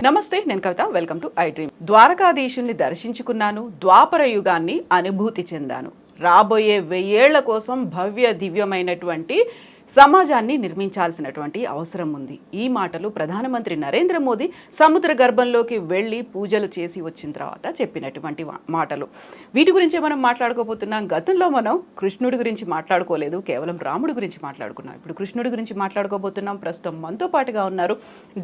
నమస్తే, నేను Kavitha. Welcome to iDream. ద్వారకాధీశుల్ని దర్శించుకున్నాను, ద్వాపర యుగాన్ని అనుభూతి చెందాను. రాబోయే 1000 ఏళ్ల కోసం భవ్య దివ్యమైనటువంటి సమాజాన్ని నిర్మించాల్సినటువంటి అవసరం ఉంది. ఈ మాటలు ప్రధానమంత్రి నరేంద్ర మోదీ సముద్ర గర్భంలోకి వెళ్ళి పూజలు చేసి వచ్చిన తర్వాత చెప్పినటువంటి మాటలు. వీటి గురించే మనం మాట్లాడుకోబోతున్నాం. గతంలో మనం కృష్ణుడి గురించి మాట్లాడుకోలేదు, కేవలం రాముడి గురించి మాట్లాడుకున్నాం. ఇప్పుడు కృష్ణుడి గురించి మాట్లాడుకోబోతున్నాం. ప్రస్తుతం మనతో పాటుగా ఉన్నారు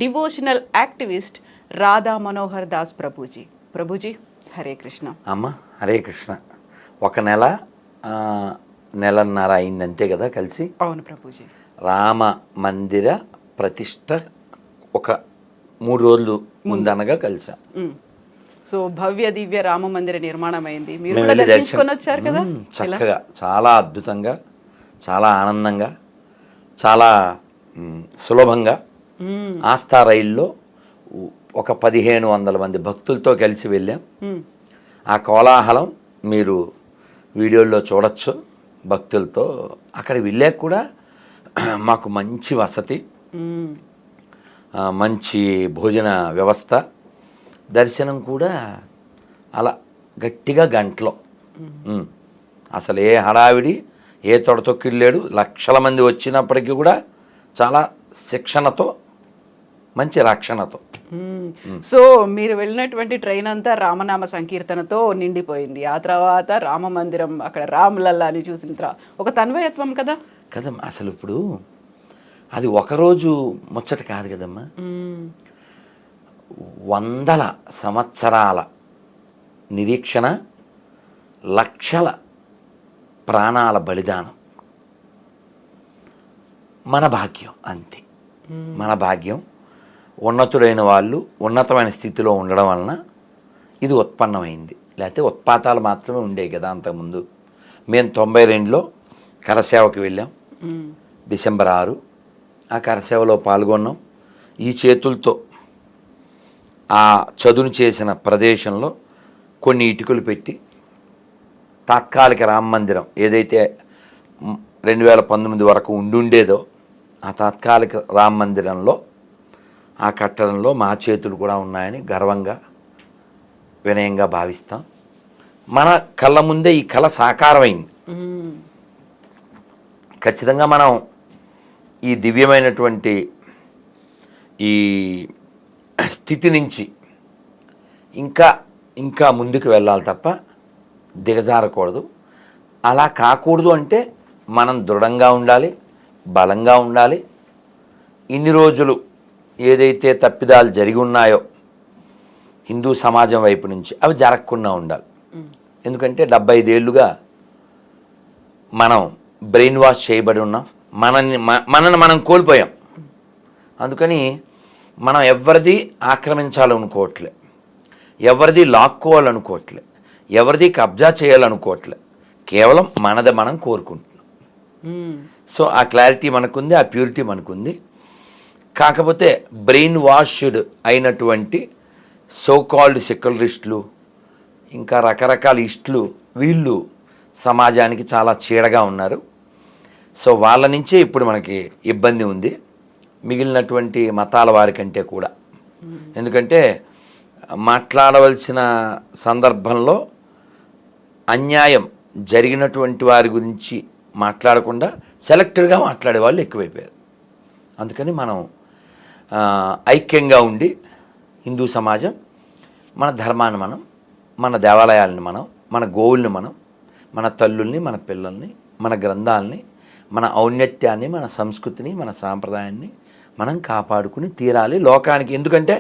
డివోషనల్ యాక్టివిస్ట్ రాధా మనోహర్ దాస్ ప్రభుజీ. ప్రభుజీ, హరే కృష్ణ. అమ్మ, హరే కృష్ణ. ఒక నెలన్నర అయిందంతే కదా కలిసి? అవును ప్రభుజీ. రామ మందిర ప్రతిష్ట ఒక 3 రోజులు ముందనగా కలిసా. సో భవ్య దివ్య రామ మందిర నిర్మాణం అయింది. మీరు కూడా దర్శించుకొని వచ్చారు కదా? చక్కగా, చాలా అద్భుతంగా, చాలా ఆనందంగా, చాలా సులభంగా ఆస్థా రైల్లో ఒక 1500 మంది భక్తులతో కలిసి వెళ్ళాం. ఆ కోలాహలం మీరు వీడియోల్లో చూడొచ్చు. భక్తులతో అక్కడ వెళ్ళాక కూడా మాకు మంచి వసతి, మంచి భోజన వ్యవస్థ, దర్శనం కూడా అలా గట్టిగా గంటలో. అసలు ఏ హడావిడి, ఏ తొడతొక్కిళ్ళాడు. లక్షల మంది వచ్చినప్పటికీ కూడా చాలా శిక్షణతో, మంచి రక్షణతో. సో మీరు వెళ్ళినటువంటి ట్రైన్ అంతా రామనామ సంకీర్తనతో నిండిపోయింది. ఆ తర్వాత రామ మందిరం, అక్కడ రాములల్లా అని చూసిన తర్వాత ఒక తన్వయత్వం కదా కదా. అసలు ఇప్పుడు అది ఒకరోజు ముచ్చట కాదు కదమ్మా. 100 సంవత్సరాల నిరీక్షణ, లక్షల ప్రాణాల బలిదానం. మన భాగ్యం అంతే. మన భాగ్యం. ఉన్నతుడైన వాళ్ళు ఉన్నతమైన స్థితిలో ఉండడం వలన ఇది ఉత్పన్నమైంది. లేకపోతే ఉత్పాతాలు మాత్రమే ఉండేవి కదా అంతకుముందు. మేము 92లో కరసేవకి వెళ్ళాం, డిసెంబర్ 6. ఆ కరసేవలో పాల్గొన్నాం. ఈ చేతులతో ఆ చదును చేసిన ప్రదేశంలో కొన్ని ఇటుకలు పెట్టి తాత్కాలిక రామ మందిరం ఏదైతే 2019 వరకు ఉండుండేదో ఆ తాత్కాలిక రామ మందిరంలో, ఆ కట్టడంలో మా చేతులు కూడా ఉన్నాయని గర్వంగా, వినయంగా భావిస్తాం. మన కళ్ళ ముందే ఈ కళ సాకారమైంది. ఖచ్చితంగా మనం ఈ దివ్యమైనటువంటి ఈ స్థితి నుంచి ఇంకా ఇంకా ముందుకు వెళ్ళాలి తప్ప దిగజారకూడదు. అలా కాకూడదు అంటే మనం దృఢంగా ఉండాలి, బలంగా ఉండాలి. ఇన్ని రోజులు ఏదైతే తప్పిదాలు జరిగి ఉన్నాయో హిందూ సమాజం వైపు నుంచి అవి జరగకుండా ఉండాలి. ఎందుకంటే 75 ఏళ్ళుగా మనం బ్రెయిన్ వాష్ చేయబడి ఉన్నాం. మనల్ని మనం కోల్పోయాం. అందుకని మనం ఎవరిది ఆక్రమించాలనుకోవట్లే, ఎవరిది లాక్కోవాలనుకోవట్లే, ఎవరిది కబ్జా చేయాలనుకోవట్లే. కేవలం మనది మనం కోరుకుంటున్నాం. సో ఆ క్లారిటీ మనకుంది, ఆ ప్యూరిటీ మనకుంది. కాకపోతే బ్రెయిన్ వాష్డ్ అయినటువంటి సోకాల్డ్ సెక్యులరిస్టులు, ఇంకా రకరకాల ఇస్టులు, వీళ్ళు సమాజానికి చాలా చీడగా ఉన్నారు. సో వాళ్ళ నుంచే ఇప్పుడు మనకి ఇబ్బంది ఉంది, మిగిలినటువంటి మతాల వారి కంటే కూడా. ఎందుకంటే మాట్లాడవలసిన సందర్భంలో అన్యాయం జరిగినటువంటి వారి గురించి మాట్లాడకుండా సెలెక్టెడ్గా మాట్లాడే వాళ్ళు ఎక్కువైపోయారు. అందుకని మనం ఐక్యంగా ఉండి హిందూ సమాజం మన ధర్మాన్ని మనం, మన దేవాలయాలని మనం, మన గోవుల్ని మనం, మన తల్లుల్ని, మన పిల్లల్ని, మన గ్రంథాలని, మన ఔన్నత్యాన్ని, మన సంస్కృతిని, మన సాంప్రదాయాన్ని మనం కాపాడుకుని తీరాలి లోకానికి. ఎందుకంటే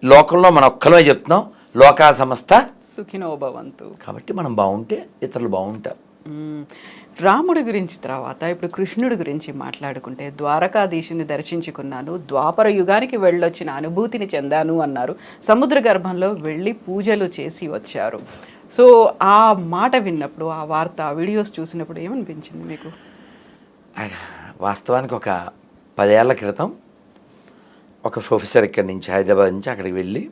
లోకంలో మనం ఒక్కలమే చెప్తున్నాం, లోకా సమస్త సుఖినో భవంతు. కాబట్టి మనం బాగుంటే ఇతరులు బాగుంటారు. రాముడి గురించి తర్వాత ఇప్పుడు కృష్ణుడి గురించి మాట్లాడుకుంటే, ద్వారకాధీశుని దర్శించుకున్నాను, ద్వాపర యుగానికి వెళ్ళొచ్చిన అనుభూతిని చెందాను అన్నారు. సముద్ర గర్భంలో వెళ్ళి పూజలు చేసి వచ్చారు. సో ఆ మాట విన్నప్పుడు, ఆ వార్త, ఆ వీడియోస్ చూసినప్పుడు ఏమనిపించింది మీకు? వాస్తవానికి ఒక 10 ఏళ్ల క్రితం ఒక ప్రొఫెసర్ ఇక్కడి నుంచి, హైదరాబాద్ నుంచి అక్కడికి వెళ్ళి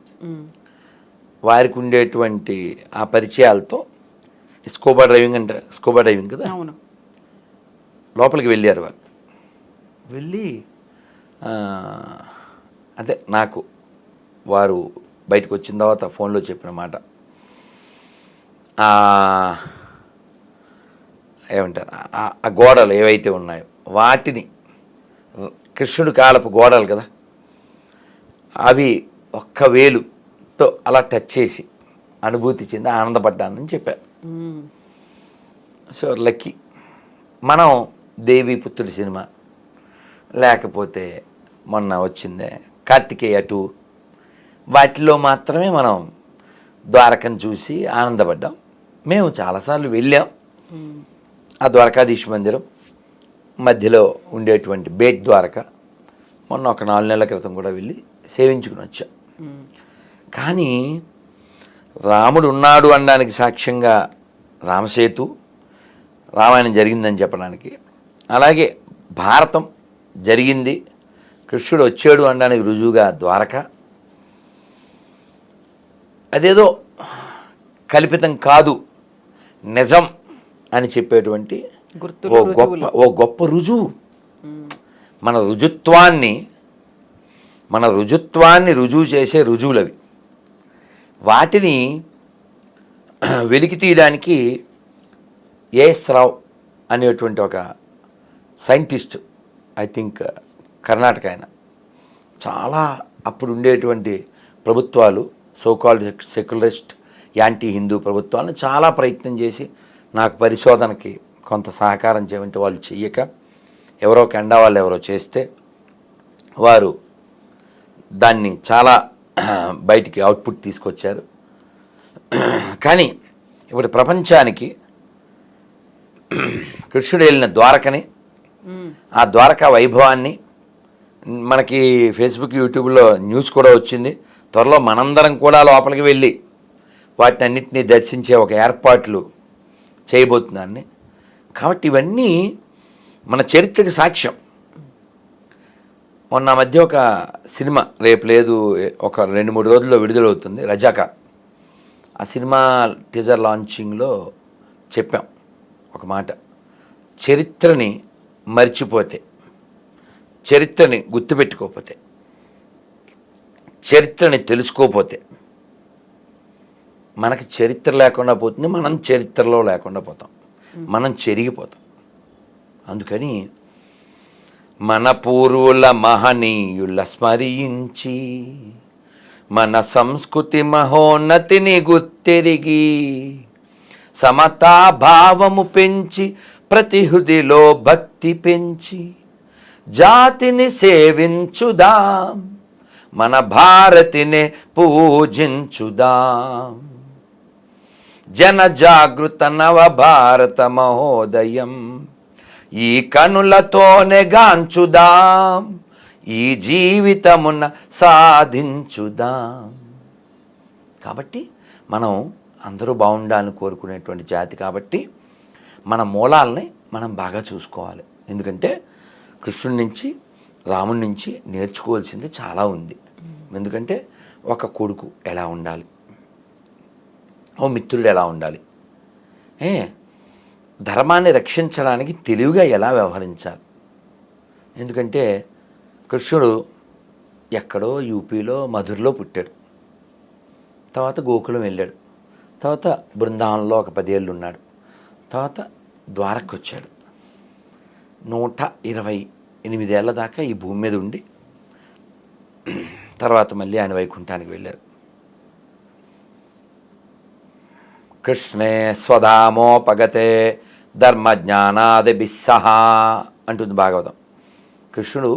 వారికి ఉండేటువంటి ఆ పరిచయాలతో స్కూబా డ్రైవింగ్ అంటే స్కూబా డ్రైవింగ్ కదా, అవును, లోపలికి వెళ్ళారు. వాళ్ళు వెళ్ళి అదే నాకు వారు బయటకు వచ్చిన తర్వాత ఫోన్లో చెప్పిన మాట, ఏమంటారు, ఆ గోడలు ఏవైతే ఉన్నాయో వాటిని, కృష్ణుడి కాలపు గోడలు కదా, అవి ఒక్క వేలుతో అలా టచ్ చేసి అనుభూతి చెంది ఆనందపడ్డానని చెప్పారు. So lucky. మనం దేవి పుత్రుడి సినిమా, లేకపోతే మొన్న వచ్చిందే కార్తికేయ 2, వాటిలో మాత్రమే మనం ద్వారకను చూసి ఆనందపడ్డాం. మేము చాలాసార్లు వెళ్ళాం. ఆ ద్వారకాధీశ మందిరం మధ్యలో ఉండేటువంటి బేట్ ద్వారక మొన్న ఒక 4 నెలల క్రితం కూడా వెళ్ళి సేవించుకుని వచ్చాం. కానీ రాముడు ఉన్నాడు అనడానికి సాక్ష్యంగా రామసేతు, రామాయణం జరిగిందని చెప్పడానికి, అలాగే భారతం జరిగింది, కృష్ణుడు వచ్చాడు అనడానికి రుజువుగా ద్వారక, అదేదో కల్పితం కాదు నిజం అని చెప్పేటువంటి ఓ గొప్ప రుజువు. మన రుజుత్వాన్ని రుజువు చేసే రుజువులవి. వాటిని వెలికి తీయడానికి ఏఎస్ రావు అనేటువంటి ఒక సైంటిస్ట్, ఐ థింక్ కర్ణాటక ఆయన, చాలా అప్పుడు ఉండేటువంటి ప్రభుత్వాలు, సోకాల్డ్ సెక్యులరిస్ట్ యాంటీ హిందూ ప్రభుత్వాలను చాలా ప్రయత్నం చేసి నాకు పరిశోధనకి కొంత సహకారం చేయమంటే వాళ్ళు చెయ్యక, ఎవరో కెండా వాళ్ళు ఎవరో చేస్తే వారు దాన్ని చాలా బయటికి అవుట్పుట్ తీసుకొచ్చారు. కానీ ఇప్పుడు ప్రపంచానికి కృష్ణుడు వెళ్ళిన ద్వారకని, ఆ ద్వారకా వైభవాన్ని, మనకి ఫేస్బుక్ యూట్యూబ్లో న్యూస్ కూడా వచ్చింది, త్వరలో మనందరం కూడా లోపలికి వెళ్ళి వాటిని అన్నింటినీ దర్శించే ఒక ఏర్పాట్లు చేయబోతున్నాన్ని. కాబట్టి ఇవన్నీ మన చరిత్రకు సాక్ష్యం. మొన్న మధ్య ఒక సినిమా, రేపు లేదు ఒక 2-3 రోజుల్లో విడుదలవుతుంది, రజాకార్. ఆ సినిమా టీజర్ లాంచింగ్లో చెప్పాం ఒక మాట, చరిత్రని మర్చిపోతే, చరిత్రని గుర్తుపెట్టుకోకపోతే, చరిత్రని తెలుసుకోకపోతే మనకి చరిత్ర లేకుండా పోతుంది, మనం చరిత్రలో లేకుండా పోతాం, మనం చెరిగిపోతాం. అందుకని మన పూర్వుల మహనీయుల స్మరించి, మన సంస్కృతి మహోన్నతిని గుర్తెరిగి, సమతాభావము పెంచి ప్రతి హృదిలో భక్తి పెంచి, జాతిని సేవించుదాం, మన భారతిని పూజించుదాం. జనజాగృత నవ భారత మహోదయం, ఈ కనులతోనే గాంచుదాం, ఈ జీవితమున సాధించుదాం. కాబట్టి మనం అందరూ బాగుండాలని కోరుకునేటువంటి జాతి కాబట్టి మన మూలాలని మనం బాగా చూసుకోవాలి. ఎందుకంటే కృష్ణుడి నుంచి, రాముడి నుంచి నేర్చుకోవాల్సింది చాలా ఉంది. ఎందుకంటే ఒక కొడుకు ఎలా ఉండాలి, ఓ మిత్రుడు ఎలా ఉండాలి, ధర్మాన్ని రక్షించడానికి తెలివిగా ఎలా వ్యవహరించాలి. ఎందుకంటే కృష్ణుడు ఎక్కడో యూపీలో మధురలో పుట్టాడు, తర్వాత గోకులం వెళ్ళాడు, తర్వాత బృందావనంలో ఒక 10 ఏళ్ళు ఉన్నాడు, తర్వాత ద్వారకకు వచ్చాడు, 128 ఏళ్ళ దాకా ఈ భూమి మీద ఉండి తర్వాత మళ్ళీ ఆయన వైకుంఠానికి వెళ్ళారు. కృష్ణే స్వధామోపగతే ధర్మజ్ఞానాది బిస్సహ అంటుంది భాగవతం. కృష్ణుడు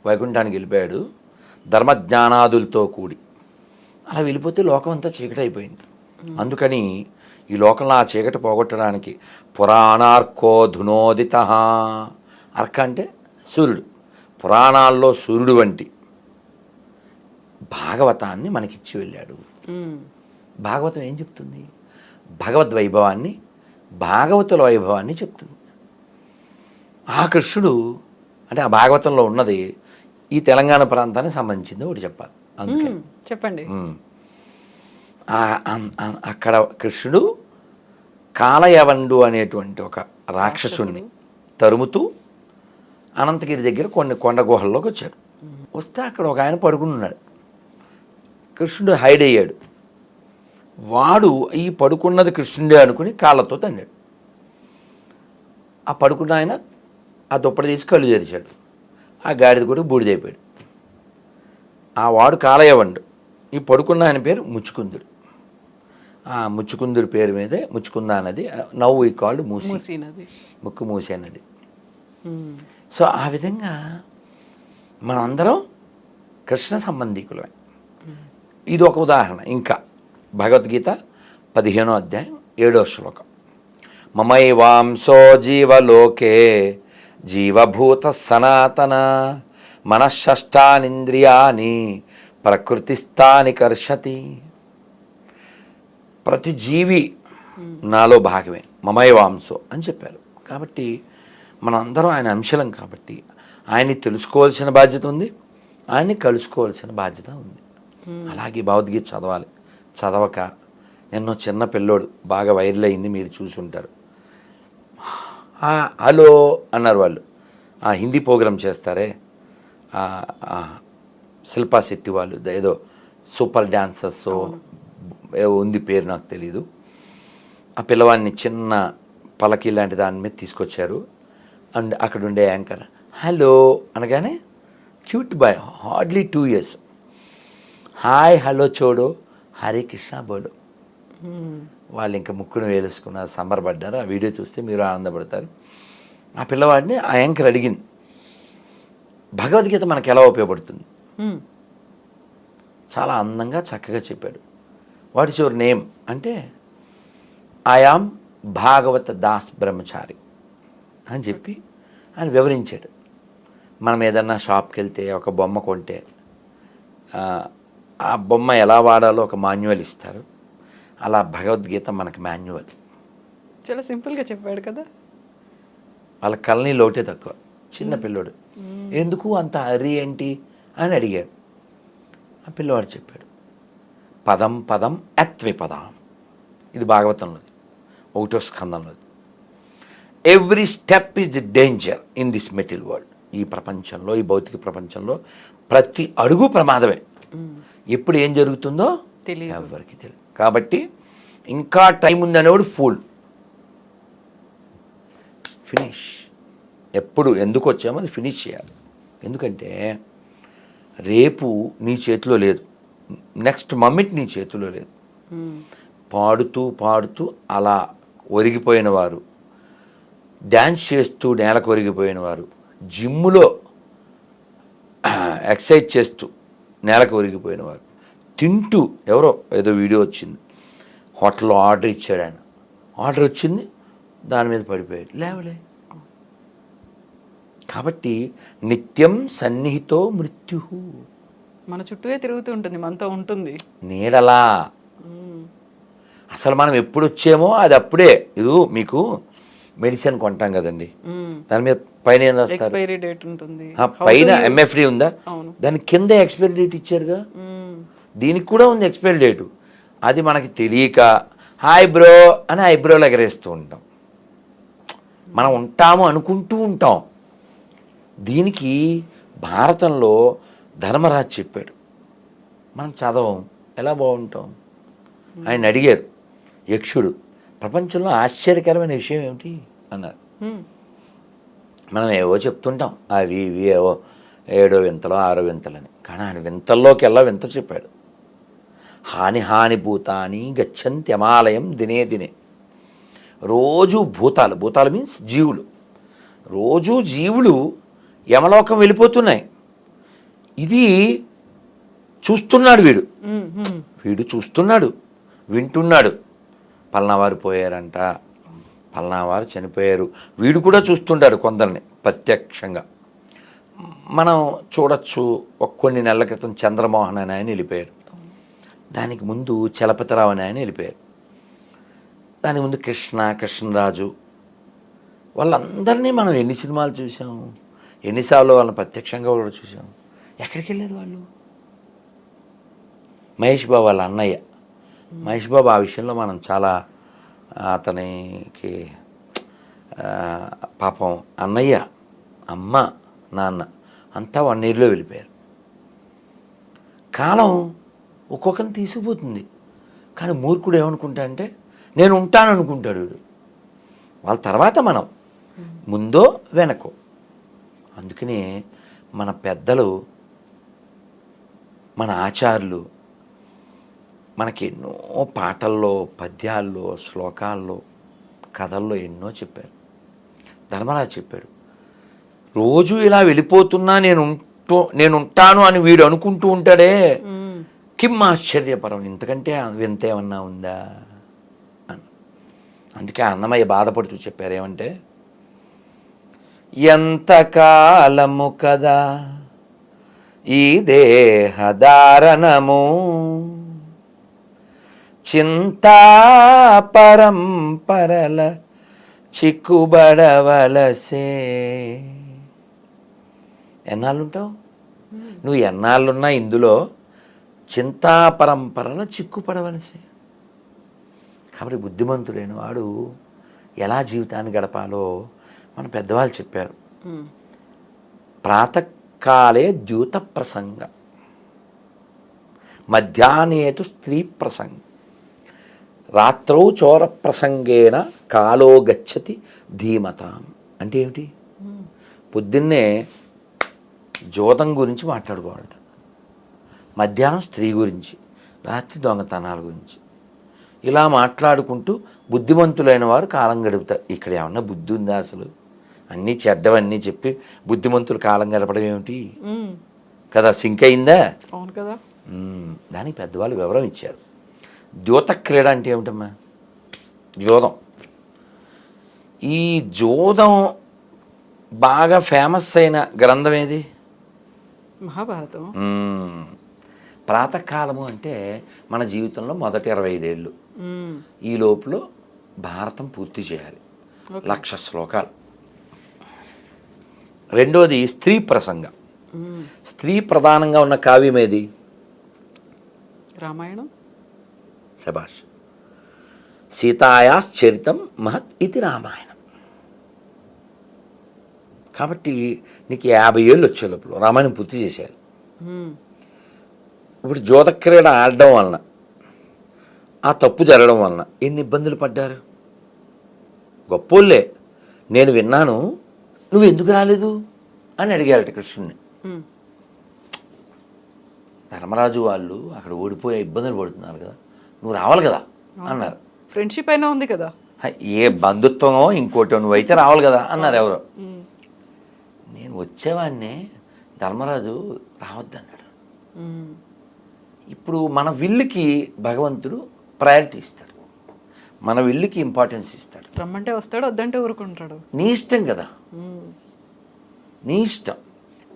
వైకుంఠానికి వెళ్ళిపోయాడు ధర్మజ్ఞానాదులతో కూడి. అలా వెళ్ళిపోతే లోకం అంతా చీకటి అయిపోయింది. అందుకని ఈ లోకంలో ఆ చీకటి పోగొట్టడానికి పురాణార్కో ధునోదిత, అర్క అంటే సూర్యుడు, పురాణాల్లో సూర్యుడు వంటి భాగవతాన్ని మనకిచ్చి వెళ్ళాడు. భాగవతం ఏం చెప్తుంది? భగవద్వైభవాన్ని, భాగవతుల వైభవాన్ని చెప్తుంది. ఆ కృష్ణుడు అంటే ఆ భాగవతంలో ఉన్నది ఈ తెలంగాణ ప్రాంతానికి సంబంధించింది ఒకటి చెప్పాలి. అందుకే చెప్పండి. అక్కడ కృష్ణుడు కాలయవండు అనేటువంటి ఒక రాక్షసుణ్ణి తరుముతూ అనంతగిరి దగ్గర కొన్ని కొండ గుహల్లోకి వచ్చాడు. వస్తే అక్కడ ఒక ఆయన పడుకుని ఉన్నాడు. కృష్ణుడు హైడ్ అయ్యాడు. వాడు ఈ పడుకున్నది కృష్ణుడే అనుకుని కాళ్ళతో తన్నాడు. ఆ పడుకున్న ఆయన ఆ దుప్పటి తీసి కళ్ళు తెరిచాడు. ఆ గాడిద కూడా బూడిదైపోయాడు. ఆ వాడు కాలయవండు. ఈ పడుకున్న ఆయన పేరు ముచ్చుకుందుడు. ఆ ముచ్చుకుందుడి పేరు మీదే ముచ్చుకుందా నది, నవ్వు ఈ కాళ్ళు మూసి నది, ముక్కు మూసే నది. సో ఆ విధంగా మనం అందరం కృష్ణ సంబంధికులమే. ఇది ఒక ఉదాహరణ. ఇంకా భగవద్గీత 15వ అధ్యాయం 7వ శ్లోకం. మమైవాంసో జీవలోకే జీవభూత సనాతన మనఃషష్టానింద్రియాని ప్రకృతిస్థాని కర్షతి. ప్రతి జీవి నాలో భాగమే, మమైవాంసో అని చెప్పారు. కాబట్టి మనం అందరం ఆయన అంశలం. కాబట్టి ఆయన్ని తెలుసుకోవాల్సిన బాధ్యత ఉంది, ఆయన్ని కలుసుకోవాల్సిన బాధ్యత ఉంది. అలాగే భగవద్గీత చదవాలి. చదవక ఎన్నో చిన్న పిల్లోడు బాగా వైరల్ అయింది, మీరు చూసుంటారు. హలో అన్నారు వాళ్ళు. హిందీ ప్రోగ్రామ్ చేస్తారే శిల్పా శెట్టి వాళ్ళు, ఏదో సూపర్ డాన్సర్స్ ఏవో ఉంది, పేరు నాకు తెలీదు. ఆ పిల్లవాడిని చిన్న పలకి లాంటి దాని మీద తీసుకొచ్చారు. అండ్ అక్కడ ఉండే యాంకర్ హలో అనగానే cute boy, hardly 2 years, hi hello చూడు హరే కృష్ణ బోలో. వాళ్ళు ఇంకా ముక్కును వేలేసుకున్నారు, సంబరపడ్డారు. ఆ వీడియో చూస్తే మీరు ఆనందపడతారు. ఆ పిల్లవాడిని ఆ యాంకర్ అడిగింది, భగవద్గీత మనకు ఎలా ఉపయోగపడుతుంది? చాలా అందంగా చక్కగా చెప్పాడు. వాట్ ఇస్ యువర్ నేమ్ అంటే ఐ యామ్ భాగవత దాస్ బ్రహ్మచారి అని చెప్పి ఆయన వివరించాడు. మనం ఏదన్నా షాప్కి వెళ్తే ఒక బొమ్మ కొంటే ఆ బొమ్మ ఎలా వాడాలో ఒక మాన్యువల్ ఇస్తారు. అలా భగవద్గీత మనకి మాన్యువల్. చాలా సింపుల్గా చెప్పాడు కదా. వాళ్ళ కళ్ళని లోటే తక్కువ. చిన్న పిల్లోడు ఎందుకు అంత హరి ఏంటి అని అడిగారు. ఆ పిల్లవాడు చెప్పాడు, పదం పదం అత్విపదం. ఇది భాగవతంలోది, 1వ స్కందంలోది. Every step is danger in this material world. ఈ ప్రపంచంలో, ఈ భౌతిక ప్రపంచంలో ప్రతి అడుగు ప్రమాదమే. ఎప్పుడు ఏం జరుగుతుందో ఎవరికి తెలియదు. కాబట్టి ఇంకా టైం ఉందనేవాడు ఫూల్. ఫినిష్. ఎప్పుడు ఎందుకు వచ్చామో అది ఫినిష్ చేయాలి. ఎందుకంటే రేపు నీ చేతిలో లేదు, నెక్స్ట్ మమ్మిట్ నీ చేతిలో లేదు. పాడుతూ పాడుతూ అలా ఒరిగిపోయిన వారు, డ్యాన్స్ చేస్తూ నేలకు ఒరిగిపోయిన వారు, జిమ్ములో ఎక్సర్సైజ్ చేస్తూ నేలకు ఒరిగిపోయిన వారు, తింటూ ఎవరో ఏదో వీడియో వచ్చింది, హోటల్లో ఆర్డర్ ఇచ్చాడు ఆయన, ఆర్డర్ వచ్చింది, దాని మీద పడిపోయాడు, లేవలే. కాబట్టి నిత్యం సన్నిహితో మృత్యు. మన చుట్టూ తిరుగుతూ ఉంటుంది, మనతో ఉంటుంది నీడలా. అసలు మనం ఎప్పుడు వచ్చామో అది అప్పుడే. ఇది మీకు మెడిసిన్ కొంటాం కదండి, దాని మీద పైన ఏం రాస్తారు? ఎక్స్పైరీ డేట్ ఉంటుంది. పైన ఎంఎఫ్డి ఉందా, దాని కింద ఎక్స్పైరీ డేట్ ఇచ్చారుగా. దీనికి కూడా ఉంది ఎక్స్పైరీ డేటు. అది మనకి తెలియక హాయ్ బ్రో అని ఐబ్రోలు ఎగరేస్తూ ఉంటాం. మనం ఉంటాము అనుకుంటూ ఉంటాం. దీనికి భారతంలో ధర్మరాజు చెప్పాడు, మనం చదవం, ఎలా బాగుంటాం? ఆయన అడిగారు యక్షుడు, ప్రపంచంలో ఆశ్చర్యకరమైన విషయం ఏమిటి అన్నారు. మనం ఏవో చెప్తుంటాం, అవి ఇవి ఏవో 7 వింతలో 6 వింతలని. కానీ ఆయన వింతల్లోకి ఎలా వింత చెప్పాడు. హాని హాని భూతాని గచ్చంతి యమాలయం దినే దినే. రోజు భూతాలు, భూతాలు మీన్స్ జీవులు, రోజు జీవులు యమలోకం వెళ్ళిపోతున్నాయి. ఇది చూస్తున్నాడు వీడు, వీడు చూస్తున్నాడు, వింటున్నాడు. పల్నావారు పోయారంట, పల్నావారు చనిపోయారు, వీడు కూడా చూస్తుంటాడు కొందరిని ప్రత్యక్షంగా. మనం చూడొచ్చు. కొన్ని నెలల క్రితం చంద్రమోహన్ అని ఆయన వెళ్ళిపోయారు, దానికి ముందు చలపతిరావు అని ఆయన వెళ్ళిపోయారు, దానికి ముందు కృష్ణరాజు, వాళ్ళందరినీ మనం ఎన్ని సినిమాలు చూసాం, ఎన్నిసార్లు వాళ్ళని ప్రత్యక్షంగా కూడా చూసాం. ఎక్కడికి వెళ్ళారు వాళ్ళు? మహేష్ బాబు వాళ్ళ అన్నయ్య, మహేష్ బాబు ఆ విషయంలో మనం చాలా అతనికి పాపం అన్నయ్య, అమ్మ, నాన్న అంతా 1 yearలో వెళ్ళిపోయారు. కాలం ఒక్కొక్కరిని తీసుకుపోతుంది. కానీ మూర్ఖుడు ఏమనుకుంటా అంటే నేను ఉంటాను అనుకుంటాడు వీడు. వాళ్ళ తర్వాత మనం ముందో వెనకో. అందుకనే మన పెద్దలు, మన ఆచార్యులు మనకి ఎన్నో పాటల్లో, పద్యాల్లో, శ్లోకాల్లో, కథల్లో ఎన్నో చెప్పారు. ధర్మరాజు చెప్పాడు, రోజు ఇలా వెళ్ళిపోతున్నా నేను ఉంటాను అని వీడు అనుకుంటూ ఉంటాడే, కిమ్ ఆశ్చర్యపరం, ఇంతకంటే వింత ఏమన్నా ఉందా అని. అందుకే అన్నమయ్య బాధపడుతూ చెప్పారు ఏమంటే, ఎంతకాలము కదా ఈ దేహధారణము, చింతా పరంపరల చిక్కుబడవలసే. ఎన్నాళ్ళుంటావు నువ్వు? ఎన్నాళ్ళున్నా ఇందులో చింతా పరంపరల చిక్కుపడవలసే. కాబట్టి బుద్ధిమంతుడైన వాడు ఎలా జీవితాన్ని గడపాలో మన పెద్దవాళ్ళు చెప్పారు. ప్రాతకాలే ద్యూత ప్రసంగ, మధ్యాహ్నేతు స్త్రీ ప్రసంగ, రాత్రౌ చోర ప్రసంగేన కాలో గచ్చతి ధీమతాం. అంటే ఏమిటి? పొద్దున్నే జోతం గురించి మాట్లాడుకోవాలట, మధ్యాహ్నం స్త్రీ గురించి, రాత్రి దొంగతనాల గురించి. ఇలా మాట్లాడుకుంటూ బుద్ధిమంతులైన వారు కాలం గడుపుతారు. ఇక్కడ ఏమన్నా బుద్ధి ఉందా అసలు? అన్నీ చెడ్డవన్నీ చెప్పి బుద్ధిమంతులు కాలం గడపడం ఏమిటి కదా? సింక్ అయిందా? అవును కదా. దానికి పెద్దవాళ్ళు వివరం ఇచ్చారు. ద్యోత క్రీడ అంటే ఏమిటమ్మా? జోదం. ఈ జోదం బాగా ఫేమస్ అయిన గ్రంథం ఏది? మహాభారతం. ప్రాతకాలము అంటే మన జీవితంలో మొదటి 25 ఏళ్ళు. ఈ లోపల భారతం పూర్తి చేయాలి, 1,00,000 శ్లోకాలు. రెండోది స్త్రీ ప్రసంగం. స్త్రీ ప్రధానంగా ఉన్న కావ్యం ఏది? రామాయణం. శభాష్. సీతాయాశ్చరితం మహత్ ఇది రామాయణం. కాబట్టి నీకు 50 ఏళ్ళు వచ్చే లోపల రామాయణం పూర్తి చేశారు. ఇప్పుడు జోతక్రీడ ఆడడం వలన, ఆ తప్పు జరగడం వలన ఎన్ని ఇబ్బందులు పడ్డారు గొప్పోళ్ళే. నేను విన్నాను, నువ్వు ఎందుకు రాలేదు అని అడిగారట కృష్ణుడిని. ధర్మరాజు వాళ్ళు అక్కడ ఓడిపోయే ఇబ్బందులు పడుతున్నారు కదా, నువ్వు రావాలి కదా అన్నారు. ఫ్రెండ్షిప్ అయినా ఉంది కదా, ఏ బంధుత్వమో ఇంకోటో, నువ్వైతే రావాలి కదా అన్నారు ఎవరో. నేను వచ్చేవాడినే, ధర్మరాజు రావద్దన్నాడు. ఇప్పుడు మన విల్లుకి భగవంతుడు ప్రయారిటీ ఇస్తాడు, మన విల్లుకి ఇంపార్టెన్స్ ఇస్తాడు. రమ్మంటే వస్తాడు, వద్దంటే ఊరుకుంటాడు. నీ ఇష్టం కదా, నీ ఇష్టం.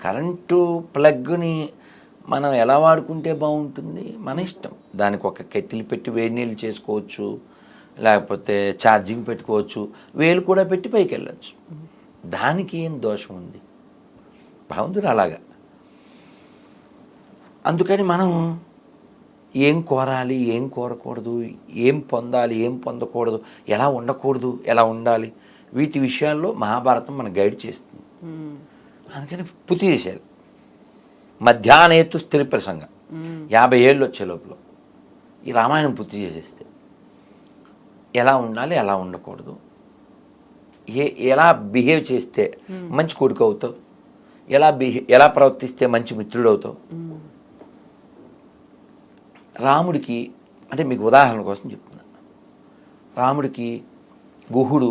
కరెంటు ప్లగ్ని మనం ఎలా వాడుకుంటే బాగుంటుంది మన ఇష్టం. దానికి ఒక కెటిల్ పెట్టి వేడి నీళ్ళు చేసుకోవచ్చు, లేకపోతే ఛార్జింగ్ పెట్టుకోవచ్చు, వేలు కూడా పెట్టి పైకి వెళ్ళచ్చు. దానికి ఏం దోషం ఉంది? భగవంతుడు అలాగా. అందుకని మనం ఏం కోరాలి, ఏం కోరకూడదు, ఏం పొందాలి, ఏం పొందకూడదు, ఎలా ఉండకూడదు, ఎలా ఉండాలి, వీటి విషయాల్లో మహాభారతం మనకు గైడ్ చేస్తుంది. అందుకని పూర్తి చేశారు. మధ్యాహ్నేతు స్త్రీ ప్రసంగం 50 ఏళ్ళు వచ్చే లోపల ఈ రామాయణం పూర్తి చేసేస్తే ఎలా ఉండాలి, ఎలా ఉండకూడదు, ఎలా బిహేవ్ చేస్తే మంచి కొడుకు అవుతావు, ఎలా ప్రవర్తిస్తే మంచి మిత్రుడు అవుతావు. రాముడికి అంటే మీకు ఉదాహరణ కోసం చెప్తున్నా, రాముడికి గుహుడు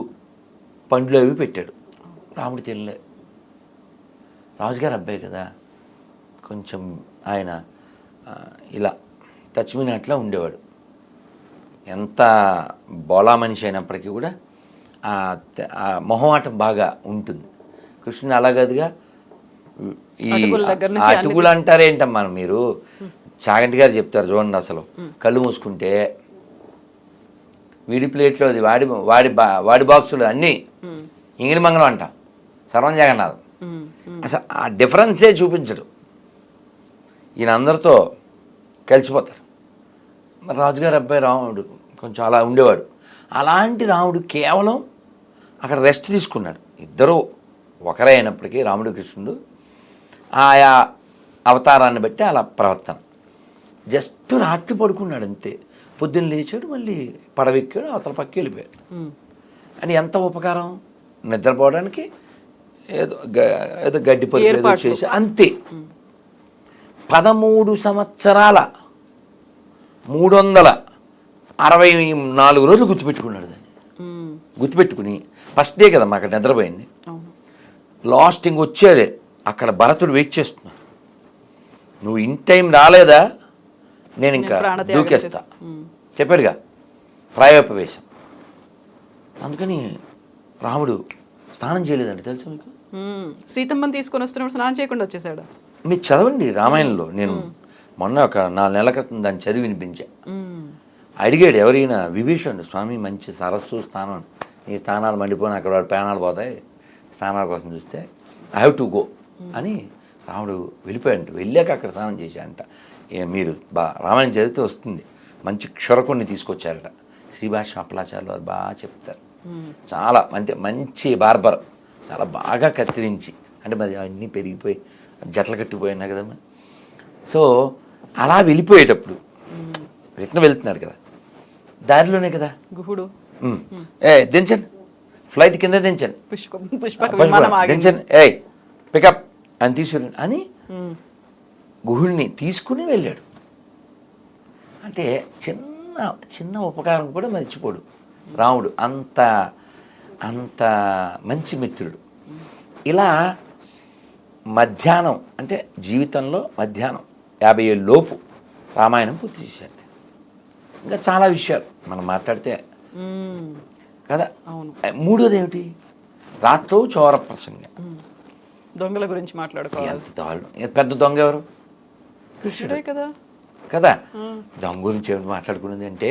పండ్లు అవి పెట్టాడు, రాముడు తినలే. రాజుగారు అబ్బాయి కదా, కొంచెం ఆయన ఇలా టచ్మినట్లా ఉండేవాడు. ఎంత బోలా మనిషి అయినప్పటికీ కూడా ఆ మొహమాటం బాగా ఉంటుంది. కృష్ణుని అలాగదిగా ఈ అటుకులు అంటారేంటమ్మా మీరు? చాగంటి గారు చెప్తారు చూడండి, అసలు కళ్ళు మూసుకుంటే వీడి ప్లేట్లో అది వాడి బాక్సులు అన్నీ ఇంగిలి మంగళం అంట, సర్వం జగన్నాథం. అసలు ఆ డిఫరెన్సే చూపించడు. ఈయన అందరితో కలిసిపోతారు. రాజుగారి అబ్బాయి రాముడు కొంచెం అలా ఉండేవాడు. అలాంటి రాముడు కేవలం అక్కడ రెస్ట్ తీసుకున్నాడు. ఇద్దరూ ఒకరే అయినప్పటికీ రాముడు కృష్ణుడు ఆయా అవతారాన్ని బట్టి అలా ప్రవర్తన. జస్ట్ రాత్రి పడుకున్నాడు అంతే. పొద్దున్న లేచాడు, మళ్ళీ పడవెక్కాడు, అవతల పక్కకి వెళ్ళిపోయాడు. అని ఎంత ఉపకారం, నిద్రపోవడానికి ఏదో ఏదో గడ్డి పరుపు ఏదో చేసి అంతే. 13 సంవత్సరాల 364 రోజులు గుర్తుపెట్టుకున్నాడు దాన్ని. గుర్తుపెట్టుకుని ఫస్ట్ డే కదా మాకు నిద్రపోయింది. లాస్ట్ ఇంక వచ్చేదే అక్కడ భరతుడు వెయిట్ చేస్తున్నాడు. నువ్వు ఇన్ టైం రాలేదా నేను ఇంకా దూకేస్తా చెప్పాడుగా, ప్రాయోపవేశం. అందుకని రాముడు స్నానం చేయలేదండి, తెలుసా మీకు? సీతమ్మని తీసుకొని వస్తున్నప్పుడు స్నానం చేయకుండా వచ్చేసాడు. మీరు చదవండి రామాయణంలో. నేను మొన్న ఒక 4 నెలల క్రితం దాన్ని చదివి వినిపించా. అడిగాడు ఎవరైనా విభీషణుడు, స్వామి మంచి సరస్సు స్నానం, ఈ స్నానాలు మండిపోయిన అక్కడ వాడు ప్రాణాలు పోతాయి, స్నానాల కోసం చూస్తే ఐ హ్యావ్ టు గో అని రాముడు వెళ్ళిపోయాడు. వెళ్ళాక అక్కడ స్నానం చేశాడంట. మీరు రామాయణం చదివితే వస్తుంది. మంచి క్షురకుణ్ణి తీసుకొచ్చారట. శ్రీభాష్యం అప్పలాచార్యులు వారు బాగా చెప్తారు. చాలా మంచి బార్బర్, చాలా బాగా కత్తిరించి, అంటే మరి అన్నీ పెరిగిపోయి జట్లు కట్టిపోయినా కదమ్మా. సో అలా వెళ్ళిపోయేటప్పుడు రిటర్న్ వెళ్తున్నాడు కదా, దారిలోనే కదా గుహుడు దించండి, ఫ్లైట్ కింద దించండి, దించండి, పికప్ అని తీసుకుని అని గుహుడిని తీసుకుని వెళ్ళాడు. అంటే చిన్న చిన్న ఉపకారం కూడా మర్చిపోడు రాముడు. అంత అంత మంచి మిత్రుడు. ఇలా మధ్యాహ్నం అంటే జీవితంలో మధ్యాహ్నం 50 ఏళ్ళ లోపు రామాయణం పూర్తి చేశాడు. ఇంకా చాలా విషయాలు మనం మాట్లాడితే కదా. మూడోది ఏమిటి, రాత్రో చోర ప్రసంగం, దొంగల గురించి మాట్లాడుకోవాలి. పెద్ద దొంగ ఎవరు? కృష్ణుడే కదా. కదా, దొంగ గురించి ఏమిటి మాట్లాడుకున్నది అంటే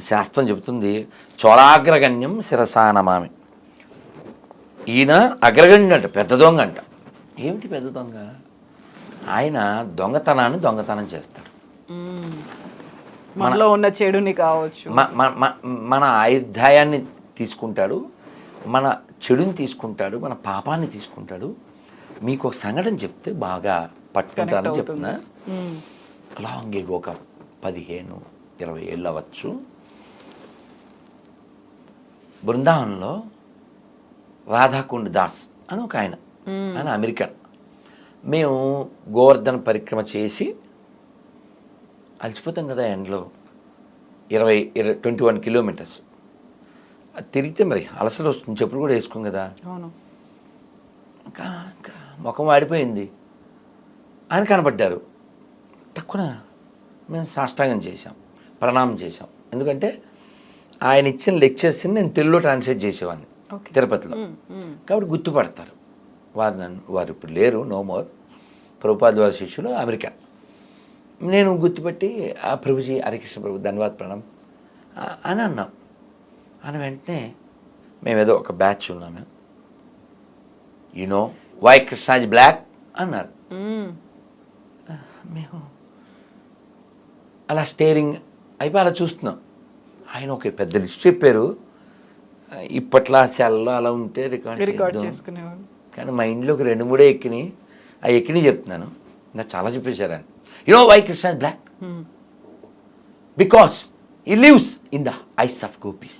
శాస్త్రం చెబుతుంది, చోరాగ్రగణ్యం శిరసానమామి. ఈయన అగ్రగణ్యుడు అంట, పెద్ద దొంగ అంట. ఏమిటి పెద్ద దొంగ? ఆయన దొంగతనం చేస్తాడు. మనలో ఉన్న చెడుని కావచ్చు, మన ఆయుధాయాన్ని తీసుకుంటాడు, మన చెడుని తీసుకుంటాడు, మన పాపాన్ని తీసుకుంటాడు. మీకు ఒక సంఘటన చెప్తే బాగా పట్టుకుంటారని చెప్తున్నా. లాంగ్ ఎగో ఒక 15-20 ఏళ్ళు అవ్వచ్చు, బృందావనంలో రాధాకుండ్ దాస్ అని ఒక ఆయన అమెరికన్. మేము గోవర్ధన పరిక్రమ చేసి అలసిపోతాం కదా ఎండలో, 21 కిలోమీటర్స్ తిరిగితే మరి అలసలు వస్తుంది, చెప్పులు కూడా వేసుకోం కదా. ఇంకా ముఖం వాడిపోయింది. ఆయన కనపడ్డారు. తక్కువ మేము సాష్టాంగం చేశాం, ప్రణామం చేశాం. ఎందుకంటే ఆయన ఇచ్చిన లెక్చర్స్ని నేను తెలుగులో ట్రాన్స్లేట్ చేసేవాడిని తిరుపతిలో, కాబట్టి గుర్తుపడతారు. వారు ఇప్పుడు లేరు, నో మోర్. ప్రభుపాద్ వారి శిష్యులు అమెరికా. నేను గుర్తుపట్టి ఆ ప్రభుజీ, హరికృష్ణ ప్రభు, ధన్యవాద్ ప్రణాం అని అన్నాం. అని వెంటనే మేమేదో ఒక బ్యాచ్ ఉన్నాం, no why Krishna is black అన్నారు. మేము అలా స్టేరింగ్ అయిపోయి అలా చూస్తున్నాం. ఆయన ఒక పెద్ద లిస్ట్ చెప్పారు. ఇప్పట్లో సెల్లో అలా ఉంటే రికార్డ్ చేసుకునేవాడు. కానీ మా ఇంట్లో ఒక 2-3 ఎక్కినాయి. ఆ ఎక్కినాయి చెప్తున్నాను. నాకు చాలా చెప్పేశారు ఆయన. No why Krishna is black? Because he lives in the eyes of gopis.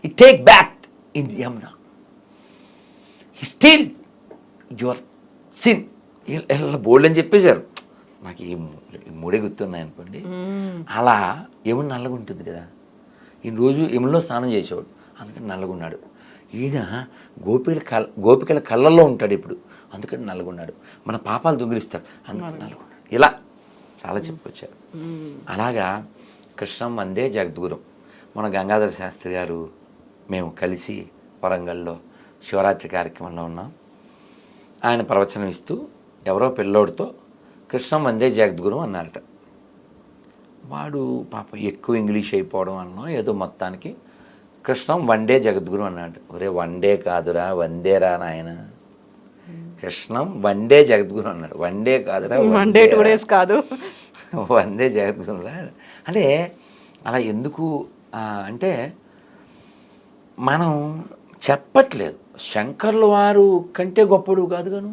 He take back in the Yamuna. He steal your sin. ఇలా బోల్డ్ అని చెప్పేశారు. నాకు ఈ 3 గుర్తున్నాయి అనుకోండి. అలా యమున నల్లగా ఉంటుంది కదా, ఈయన రోజు యమునలో స్నానం చేసేవాడు, అందుకని నల్లగున్నాడు. ఈయన గోపికల కళ్ళల్లో ఉంటాడు ఇప్పుడు, అందుకని నల్లగున్నాడు. మన పాపాలు దొంగిలిస్తాడు, అందుకని నల్లగున్నాడు. ఇలా చాలా చెప్పుకొచ్చారు. అలాగా కృష్ణం వందే జగద్గురం. మన గంగాధర శాస్త్రి గారు మేము కలిసి వరంగల్లో శివరాత్రి కార్యక్రమంలో ఉన్నాం. ఆయన ప్రవచనం ఇస్తూ ఎవరో పిల్లోడితో కృష్ణం వందే జగద్గురం అన్నారట. వాడు పాపం ఎక్కువ ఇంగ్లీష్ అయిపోవడం అన్నా ఏదో మొత్తానికి కృష్ణం వన్డే జగద్గురు అన్నాడు. ఒరే వన్డే కాదురా, వందేరా నాయన, కృష్ణం వన్డే జగద్గురు అన్నాడు. వన్డే కాదురా, వన్డే 2 days కాదు, వందే జగద్గురురా. అంటే అలా ఎందుకు అంటే మనం చెప్పట్లేదు. శంకర్ల వారు కంటే గొప్పడు కాదుగాను,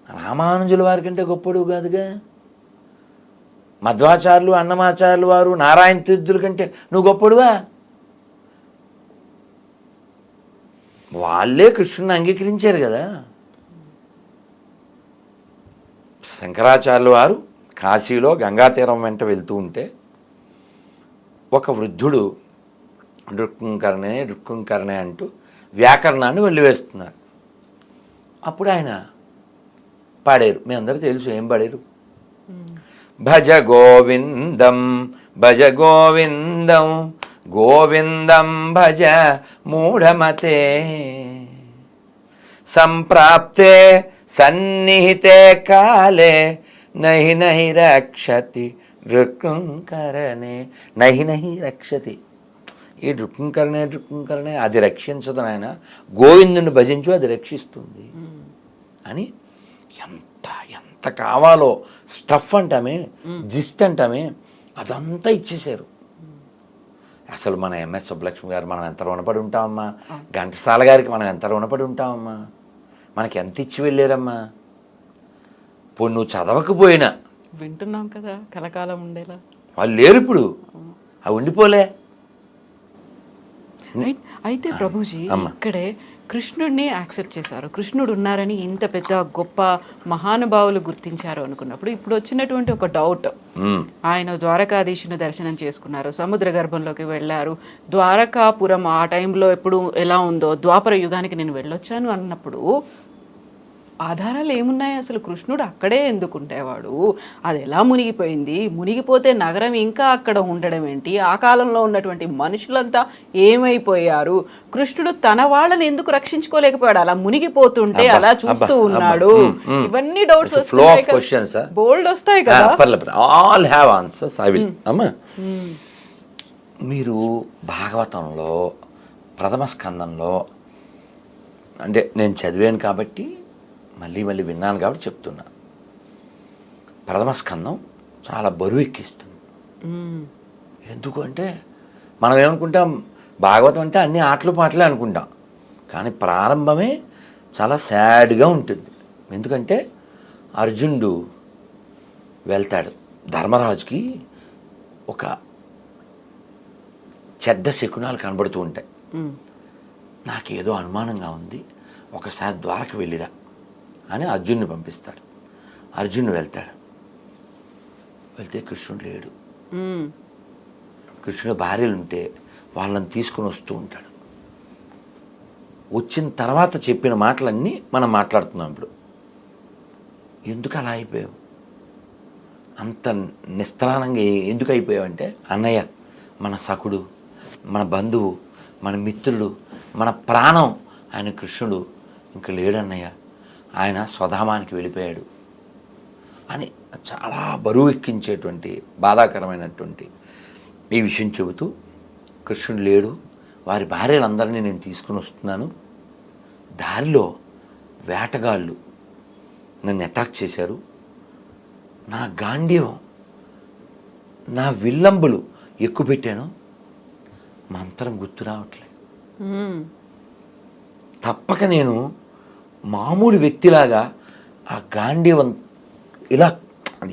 రామానుజుల వారి కంటే గొప్పడు కాదుగా. మధ్వాచార్యులు అన్నమాచార్యులు వారు నారాయణ తీర్థుల కంటే నువ్వు గొప్పడువా? వాళ్ళే కృష్ణుని అంగీకరించారు కదా. శంకరాచార్యులు వారు కాశీలో గంగాతీరం వెంట వెళ్తూ ఉంటే ఒక వృద్ధుడు రుక్కుంకరణే అంటూ వ్యాకరణాన్ని వెళ్ళివేస్తున్నారు. అప్పుడు ఆయన పాడారు, మీ అందరూ తెలుసు ఏం పాడారు, భజ గోవిందం భజ గోవిందం గోవిందం భజ మూఢమతే సంప్రాప్తే సన్నిహితే కాలే నహి నహి రక్షతి రుక్కుంకరణే నహి నహి రక్షతి. ఈ రుక్కుంకరణే అది రక్షించదు నాయన, గోవిందుని భజించు అది రక్షిస్తుంది అని ఎంత ఎంత కావాలో స్టఫ్ అంటామే, జిస్ట్ అంటామే, అదంతా ఇచ్చేశారు. అసలు మన ఎంఎస్ సుబ్బలక్ష్మి గారు మనం ఎంత రుణపడి ఉంటామమ్మా, ఘంటసాల గారికి మనం ఎంత రుణపడి ఉంటామమ్మా, మనకి ఎంత ఇచ్చి వెళ్ళారమ్మా. పోనీ నువ్వు చదవకపోయినా వింటున్నాం కదా కలకాలం ఉండేలా. వాళ్ళు లేరు ఇప్పుడు, అవి ఉండిపోలే. అయితే ప్రభుజీ ఇక్కడే కృష్ణుడిని యాక్సెప్ట్ చేశారు, కృష్ణుడు ఉన్నారని ఇంత పెద్ద గొప్ప మహానుభావులు గుర్తించారు అనుకున్నప్పుడు ఇప్పుడు వచ్చినటువంటి ఒక డౌట్, ఆయన ద్వారకాధీశుని దర్శనం చేసుకున్నారు, సముద్ర గర్భంలోకి వెళ్ళారు, ద్వారకాపురం ఆ టైంలో ఎప్పుడు ఎలా ఉందో ద్వాపర యుగానికి నేను వెళ్ళొచ్చాను అన్నప్పుడు ఆధారాలు ఏమున్నాయి? అసలు కృష్ణుడు అక్కడే ఎందుకు ఉండేవాడు? అది ఎలా మునిగిపోయింది? మునిగిపోతే నగరం ఇంకా అక్కడ ఉండడం ఏంటి? ఆ కాలంలో ఉన్నటువంటి మనుషులంతా ఏమైపోయారు? కృష్ణుడు తన వాళ్ళని ఎందుకు రక్షించుకోలేకపోయాడు? అలా మునిగిపోతుంటే అలా చూస్తూ ఉన్నాడు. ఇవన్నీ డౌట్స్ వస్తాయి, బోల్డ్ వస్తాయి కదా. All have answers. I will. అమ్మా, మీరు భాగవతంలో ప్రథమ స్కందంలో, అంటే నేను చదివాను కాబట్టి మళ్ళీ విన్నాను కాబట్టి చెప్తున్నా, ప్రథమ స్కందం చాలా బరువు ఎక్కిస్తుంది. ఎందుకు అంటే మనం ఏమనుకుంటాం, భాగవతం అంటే అన్ని ఆటలు పాటలే అనుకుంటాం, కానీ ప్రారంభమే చాలా సాడ్గా ఉంటుంది. ఎందుకంటే అర్జునుడు వెళ్తాడు, ధర్మరాజుకి ఒక చెడ్డ శకునాలు కనబడుతూ ఉంటాయి. నాకేదో అనుమానంగా ఉంది, ఒకసారి ద్వారక వెళ్ళిరా అని అర్జున్ని పంపిస్తాడు. అర్జునుడు వెళ్తాడు, వెళ్తే కృష్ణుడు లేడు. కృష్ణుడు భార్యలు ఉంటే వాళ్ళని తీసుకుని వస్తూ ఉంటాడు. వచ్చిన తర్వాత చెప్పిన మాటలన్నీ మనం మాట్లాడుతున్నాం ఇప్పుడు. ఎందుకు అలా అయిపోయావు, అంత నిస్త్రాణంగా ఎందుకు అయిపోయావు అంటే, అన్నయ్య మన సఖుడు, మన బంధువు, మన మిత్రుడు, మన ప్రాణం ఆయన కృష్ణుడు ఇంక లేడన్నయ్య, ఆయన స్వధామానికి వెళ్ళిపోయాడు అని చాలా బరువు ఎక్కించేటువంటి బాధాకరమైనటువంటి ఈ విషయం చెబుతూ, కృష్ణుడు లేడు, వారి భార్యలందరినీ నేను తీసుకుని వస్తున్నాను, దారిలో వేటగాళ్ళు నన్ను అటాక్ చేశారు, నా గాంధీవం నా విల్లంబులు ఎక్కువ పెట్టాను, మంత్రం గుర్తు రావట్లే, తప్పక నేను మామూలు వ్యక్తిలాగా ఆ గాంధీవం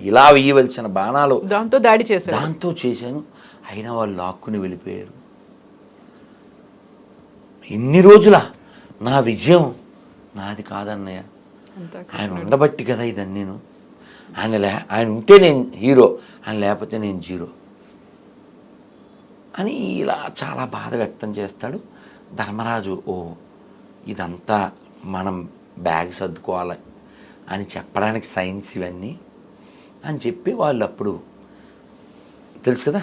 ఇలా వేయవలసిన బాణాలు దాంతో చేశాను, అయినా వాళ్ళు లాక్కుని వెళ్ళిపోయారు. ఇన్ని రోజుల నా విజయం నాది కాదన్నయ్య, ఆయన ఉండబట్టి కదా ఇదని. నేను ఆయన ఉంటే నేను హీరో, ఆయన లేకపోతే నేను జీరో అని ఇలా చాలా బాధ వ్యక్తం చేస్తాడు. ధర్మరాజు ఓ ఇదంతా మనం బ్యాగ్ సర్దుకోవాలి అని చెప్పడానికి సైన్స్ ఇవన్నీ అని చెప్పి వాళ్ళు అప్పుడు తెలుసు కదా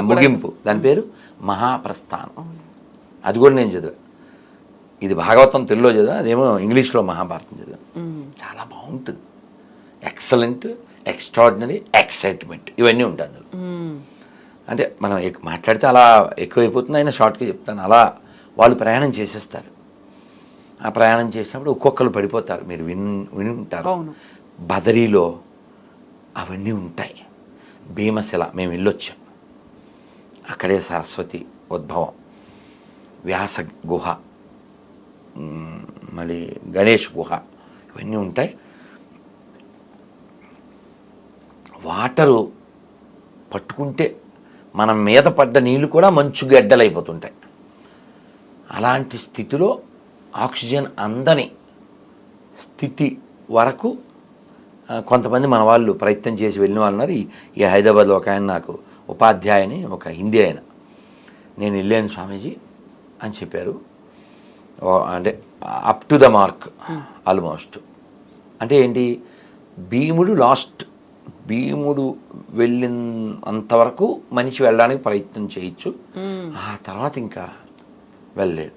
ముగింపు, దాని పేరు మహాప్రస్థానం. అది కూడా నేను చదివా, ఇది భాగవతం తెలుగులో చదివా, అదేమో ఇంగ్లీష్లో మహాభారతం చదివా. చాలా బాగుంటుంది, ఎక్సలెంట్, ఎక్స్ట్రాడినరీ, ఎక్సైట్మెంట్ ఇవన్నీ ఉంటాయి అందులో. అంటే మనం మాట్లాడితే అలా ఎక్కువైపోతుంది, అయినా షార్ట్గా చెప్తాను. అలా వాళ్ళు ప్రయాణం చేసేస్తారు. ఆ ప్రయాణం చేసినప్పుడు ఒక్కొక్కరు పడిపోతారు, మీరు విని ఉంటారు. బదరీలో అవన్నీ ఉంటాయి. భీమశిల మేము వెళ్ళొచ్చాం, అక్కడే సరస్వతి ఉద్భవం, వ్యాస గుహ, మళ్ళీ గణేష్ గుహ, ఇవన్నీ ఉంటాయి. వాటరు పట్టుకుంటే మన మీద పడ్డ నీళ్ళు కూడా మంచు గడ్డలైపోతుంటాయి. అలాంటి స్థితిలో ఆక్సిజన్ అందని స్థితి వరకు కొంతమంది మన వాళ్ళు ప్రయత్నం చేసి వెళ్ళిన వాళ్ళు ఉన్నారు. ఈ హైదరాబాద్లో ఒక ఆయన నాకు ఉపాధ్యాయుని, ఒక హిందీ ఆయన, నేను వెళ్ళాను స్వామీజీ అని చెప్పారు. అంటే up to the mark almost. అంటే ఏంటి, భీముడు వెళ్ళినంతవరకు మనిషి వెళ్ళడానికి ప్రయత్నం చేయొచ్చు, ఆ తర్వాత ఇంకా వెళ్ళలేదు.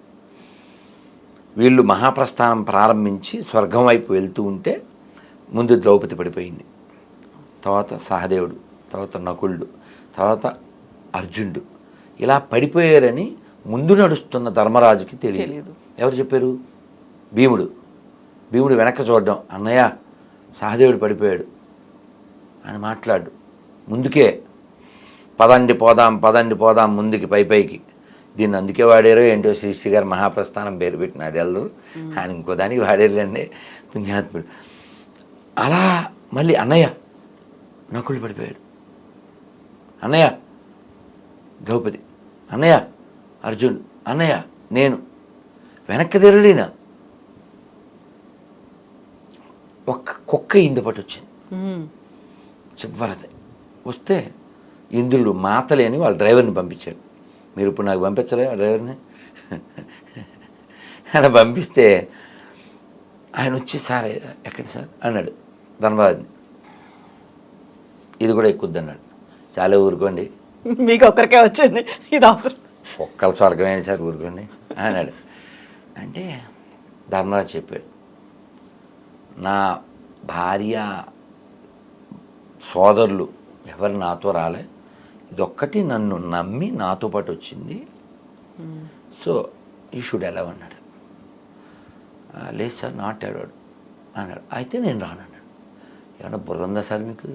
వీళ్ళు మహాప్రస్థానం ప్రారంభించి స్వర్గం వైపు వెళ్తూ ఉంటే ముందు ద్రౌపది పడిపోయింది, తర్వాత సహదేవుడు, తర్వాత నకులుడు, తర్వాత అర్జునుడు. ఇలా పడిపోయారని ముందు నడుస్తున్న ధర్మరాజుకి తెలియదు. ఎవరు చెప్పారు? భీముడు వెనక్కి చూడడం, అన్నయ్య సహదేవుడు పడిపోయాడు అని మాట్లాడు. ముందుకే పదండి పోదాం ముందుకి పైకి. దీన్ని అందుకే వాడారో ఏంటో శ్రీశ్రీ గారు మహాప్రస్థానం పేరు పెట్టినాడు ఎల్లరు, ఆయన ఇంకో దానికి వాడారులేండి పుణ్యాత్ముడు. అలా మళ్ళీ అన్నయ్య నకులు పడిపోయాడు, అన్నయ్య ద్రౌపది, అన్నయ్య అర్జున్, అన్నయ్య నేను, వెనక్కి తిరగడిన ఒక్క కుక్క ఇందుపట్టు వచ్చింది చివరిది. వస్తే ఇంద్రుడు మాతలేని వాళ్ళ డ్రైవర్ని పంపించాడు. మీరు ఇప్పుడు నాకు పంపించలే ఆ డ్రైవర్ని అలా పంపిస్తే ఆయన వచ్చి, సార్ ఎక్కడ సార్ అన్నాడు ధర్మరాజుని. ఇది కూడా ఎక్కుద్ది అన్నాడు. చాలా ఊరుకోండి, మీకు ఒక్కరికే వచ్చింది ఇది అవసరం, ఒక్కల స్వర్గమైన సార్ ఊరుకోండి అన్నాడు. అంటే ధర్మరాజు చెప్పాడు, నా భార్య సోదరులు ఎవరు నాతో రాలే, ఇదొక్కటి నన్ను నమ్మి నాతో పాటు వచ్చింది, సో యూ షుడ్ అలవ్ అన్నాడు. లేదు సార్ నాట్ అలౌడ్ అన్నాడు. అయితే నేను రానన్నాడు. ఏమన్నా బుర్ర ఉందా సార్ మీకు?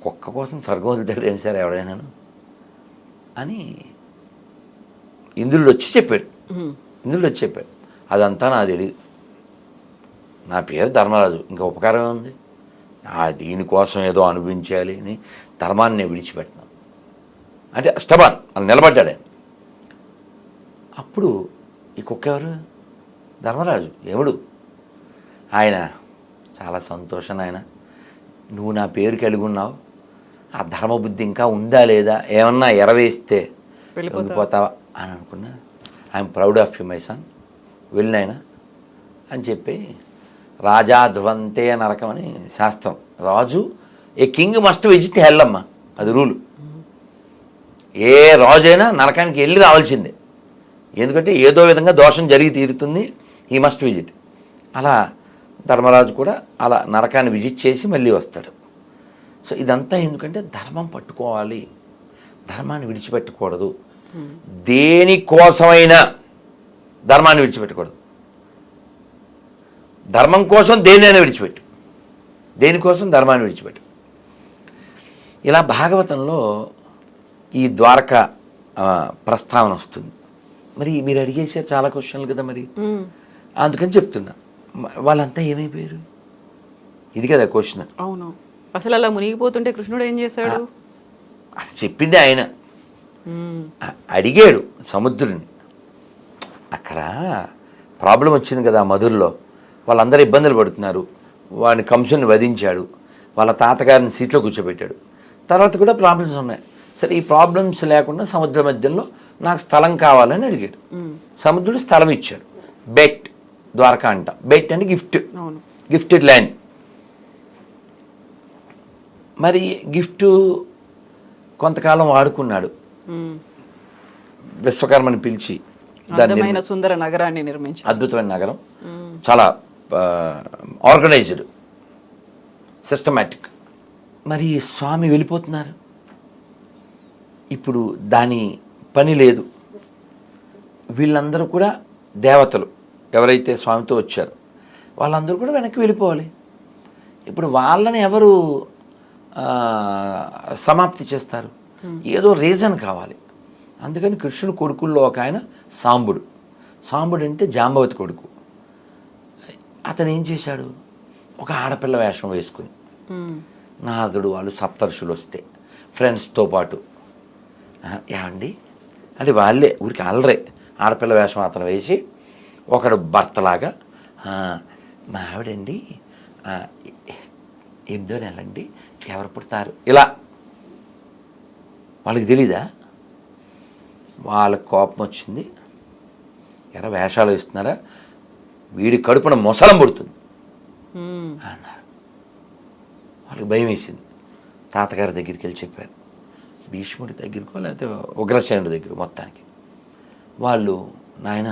కుక్క కోసం స్వర్గం వదులుతాడు ఏంటి సార్ ఎవడైనాను అని ఇంద్రుడు వచ్చి చెప్పాడు. అదంతా నాకు తెలియదు, నా పేరు ధర్మరాజు, ఇంకా ఉపకారం ఉంది, దీనికోసం ఏదో అనుభవించాలి అని ధర్మాన్ని నేను విడిచిపెట్టినాను అంటే స్టబాన్ అని నిలబడ్డాడు ఆయన. అప్పుడు ఈ కుక్క ఎవరు? ధర్మరాజు, యముడు. ఆయన చాలా సంతోషం, ఆయన నువ్వు నా పేరు కలిగి ఉన్నావు, ఆ ధర్మబుద్ధి ఇంకా ఉందా లేదా, ఏమన్నా ఎరవేస్తే వెళ్ళిపోతావా అని అనుకున్నా. I'm proud of you my son, వెళ్ళినాయన అని చెప్పి, రాజా ధ్రువంతే నరకం అని శాస్త్రం. రాజు, a king must visit hell అమ్మ, అది రూలు. ఏ రాజు అయినా నరకానికి వెళ్ళి రావాల్సిందే, ఎందుకంటే ఏదో విధంగా దోషం జరిగి తీరుతుంది, ఈ మస్ట్ విజిట్. అలా ధర్మరాజు కూడా అలా నరకాన్ని విజిట్ చేసి మళ్ళీ వస్తాడు. సో ఇదంతా ఎందుకంటే ధర్మం పట్టుకోవాలి, ధర్మాన్ని విడిచిపెట్టకూడదు. దేనికోసమైనా ధర్మాన్ని విడిచిపెట్టకూడదు. ధర్మం కోసం దేన్నైనా విడిచిపెట్టు, దేనికోసం ధర్మాన్ని విడిచిపెట్టు. ఇలా భాగవతంలో ఈ ద్వారక ప్రస్తావన వస్తుంది. మరి మీరు అడిగేసారు చాలా క్వశ్చన్లు కదా, మరి అందుకని చెప్తున్నా. వాళ్ళంతా ఏమైపోయారు? ఇది కదా క్వశ్చన్. అవును, అసలు అలా మునిగిపోతుంటే కృష్ణుడు ఏం చేశాడు? అసలు చెప్పింది ఆయన, అడిగాడు సముద్రుని. అక్కడ ప్రాబ్లం వచ్చింది కదా మధురలో, వాళ్ళందరూ ఇబ్బందులు పడుతున్నారు. వాడిని కంసుని వధించాడు, వాళ్ళ తాతగారిని సీట్లో కూర్చోబెట్టాడు. తర్వాత కూడా ప్రాబ్లమ్స్ ఉన్నాయి. సరే, ఈ ప్రాబ్లమ్స్ లేకుండా సముద్ర మధ్యంలో నాకు స్థలం కావాలని అడిగాడు. సముద్రుడు స్థలం ఇచ్చాడు. బెట్ ద్వారకా అంట. బెట్ అంటే గిఫ్టెడ్ ల్యాండ్. మరి గిఫ్ట్ కొంతకాలం వాడుకున్నాడు. విశ్వకర్మని పిలిచి అద్భుతమైన సుందర నగరాన్ని నిర్మించాడు. అద్భుతమైన నగరం, చాలా ఆర్గనైజ్డ్, సిస్టమాటిక్. మరి స్వామి వెళ్ళిపోతున్నారు. ఇప్పుడు దాని పని లేదు. వీళ్ళందరూ కూడా దేవతలు ఎవరైతే స్వామితో వచ్చారో వాళ్ళందరూ కూడా వెనక్కి వెళ్ళిపోవాలి. ఇప్పుడు వాళ్ళని ఎవరు సమాప్తి చేస్తారు? ఏదో రీజన్ కావాలి. అందుకని కృష్ణుడు కొడుకుల్లో ఒక ఆయన సాంబుడు. సాంబుడు అంటే జాంబవతి కొడుకు. అతను ఏం చేశాడు? ఒక ఆడపిల్ల వేషం వేసుకుని నారదుడు వాళ్ళు సప్తర్షులు వస్తే ఫ్రెండ్స్తో పాటు ఏమండి అంటే వాళ్ళే ఊరికి అల్లరే ఆడపిల్ల వేషం అతను వేసి ఒకడు భర్తలాగా మా ఆవిడండి 8వ నెలండి ఎవరు పుడతారు ఇలా వాళ్ళకి తెలీదా? వాళ్ళకి కోపం వచ్చింది. ఎరా వేషాలు వేస్తున్నారా, వీడి కడుపున మొసలం పుడుతుంది అన్నారు. వాళ్ళకి భయం వేసింది. తాతగారి దగ్గరికి వెళ్ళి చెప్పారు, భీష్ముడి దగ్గరకో లేకపోతే ఉగ్రసేనుడి దగ్గర. మొత్తానికి వాళ్ళు నాయన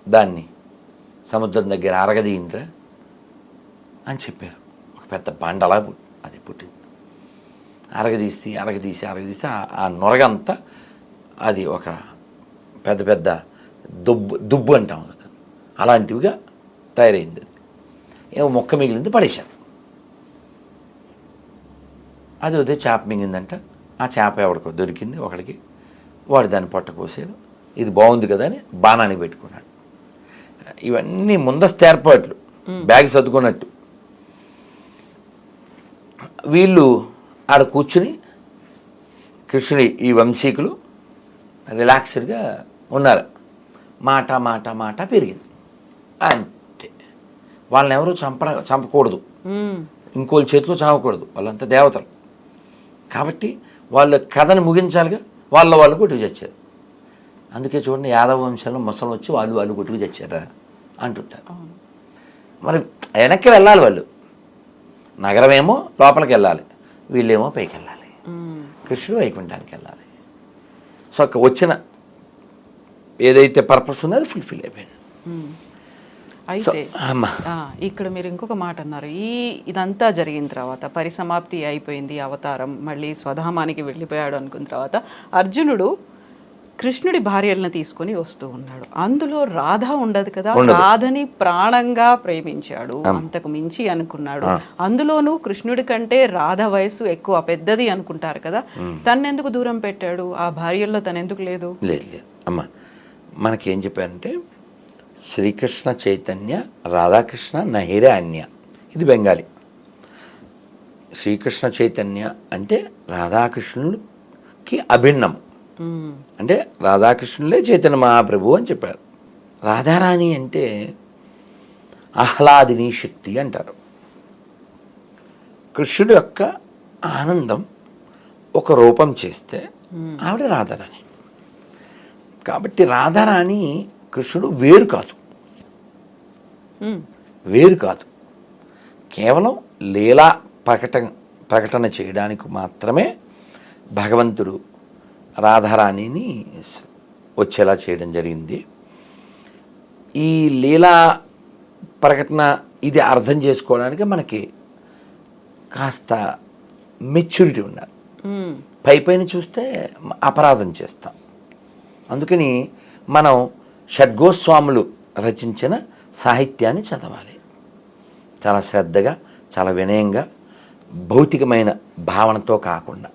దాన్ని సముద్రం దగ్గర అరగదీయిందిరా అని చెప్పారు. ఒక పెద్ద బండలా అది పుట్టింది. అరగదీసి ఆ నొరగంతా అది ఒక పెద్ద పెద్ద దుబ్బు అంటాం కదా, అలాంటివిగా తయారైంది. అది ఏమో మొక్క మిగిలింది, పడేశారు. అది వదే చేప మింగిందంట. ఆ చేప ఎవడికో దొరికింది ఒకడికి, వాడు దాన్ని పొట్ట కోసాడు. ఇది బాగుంది కదా అని బాణానికి పెట్టుకున్నాడు. ఇవన్నీ ముందస్తు ఏర్పాట్లు, బ్యాగ్ సర్దుకున్నట్టు. వీళ్ళు ఆడ కూర్చుని కృష్ణుడి ఈ వంశీకులు రిలాక్స్డ్గా ఉన్నారు. మాట పెరిగింది అంతే. వాళ్ళని ఎవరు చంపకూడదు, ఇంకోళ్ళ చేతిలో చావకూడదు. వాళ్ళంతా దేవతలు కాబట్టి వాళ్ళ కథని ముగించాలిగా. వాళ్ళు కొట్టుకు చచ్చారు. అందుకే చూడండి, యాదవ వంశంలో ముసలు వచ్చి వాళ్ళు కొట్టుకు చచ్చారా అంటుంటారు. మరి వెనక్కి వెళ్ళాలి వాళ్ళు. నగరమేమో లోపలికి వెళ్ళాలి, వీళ్ళేమో పైకి వెళ్ళాలి. కృష్ణుడు వైకుంఠానికి వెళ్ళాలి. సో వచ్చిన ఏదైతే పర్పస్ ఉందో అది ఫుల్ఫిల్ అయిపోయింది. అయితే ఇక్కడ మీరు ఇంకొక మాట అన్నారు, ఇదంతా జరిగిన తర్వాత పరిసమాప్తి అయిపోయింది, అవతారం మళ్ళీ స్వధామానికి వెళ్ళిపోయాడు అనుకున్న తర్వాత అర్జునుడు కృష్ణుడి భార్యలను తీసుకొని వస్తూ ఉన్నాడు. అందులో రాధ ఉండదు కదా, రాధని ప్రాణంగా ప్రేమించాడు, అంతకు మించి అనుకున్నాడు. అందులోనూ కృష్ణుడి కంటే రాధ వయసు ఎక్కువ, పెద్దది అనుకుంటారు కదా, తన్నెందుకు దూరం పెట్టాడు? ఆ భార్యల్లో తనెందుకు లేదు? లేదు అమ్మా, మనకేం చెప్పారంటే శ్రీకృష్ణ చైతన్య రాధాకృష్ణ నహిరే అన్య. ఇది బెంగాలీ. శ్రీకృష్ణ చైతన్య అంటే రాధాకృష్ణుడికి అభిన్నం, అంటే రాధాకృష్ణులే చైతన్య మహాప్రభు అని చెప్పారు. రాధారాణి అంటే ఆహ్లాదిని శక్తి అంటారు. కృష్ణుడి యొక్క ఆనందం ఒక రూపం చేస్తే ఆవిడ రాధారాణి. కాబట్టి రాధారాణి కృష్ణుడు వేరు కాదు, కేవలం లీలా ప్రకటన చేయడానికి మాత్రమే భగవంతుడు రాధారాణిని వచ్చేలా చేయడం జరిగింది. ఈ లీలా ప్రకటన ఇది అర్థం చేసుకోవడానికి మనకి కాస్త మెచ్యూరిటీ ఉండాలి. పైపైన చూస్తే అపరాధం చేస్తాం. అందుకని మనం షడ్గోస్వాములు రచించిన సాహిత్యాన్ని చదవాలి. చాలా శ్రద్ధగా, చాలా వినయంగా, భౌతికమైన భావనతో కాకుండా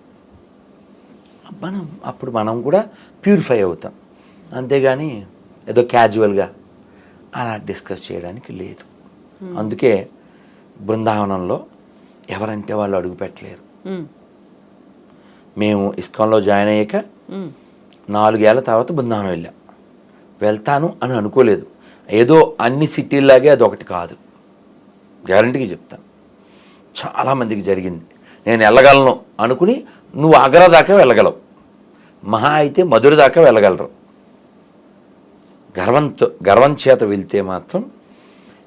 అప్పుడు మనం కూడా ప్యూరిఫై అవుతాం. అంతేగాని ఏదో క్యాజువల్గా అలా డిస్కస్ చేయడానికి లేదు. అందుకే బృందావనంలో ఎవరంటే వాళ్ళు అడుగు పెట్టలేరు. మేము ఇస్కాన్లో జాయిన్ అయ్యాక 4 ఏళ్ల తర్వాత బృందావనం వెళ్తాను అని అనుకోలేదు. ఏదో అన్ని సిటీల్లాగే అదొకటి కాదు, గ్యారంటీగా చెప్తాను. చాలామందికి జరిగింది. నేను వెళ్ళగలను అనుకుని నువ్వు ఆగ్రా దాకా వెళ్ళగలవు, మహా అయితే మధుర దాకా వెళ్ళగలరు. గర్వం చేత వెళ్తే మాత్రం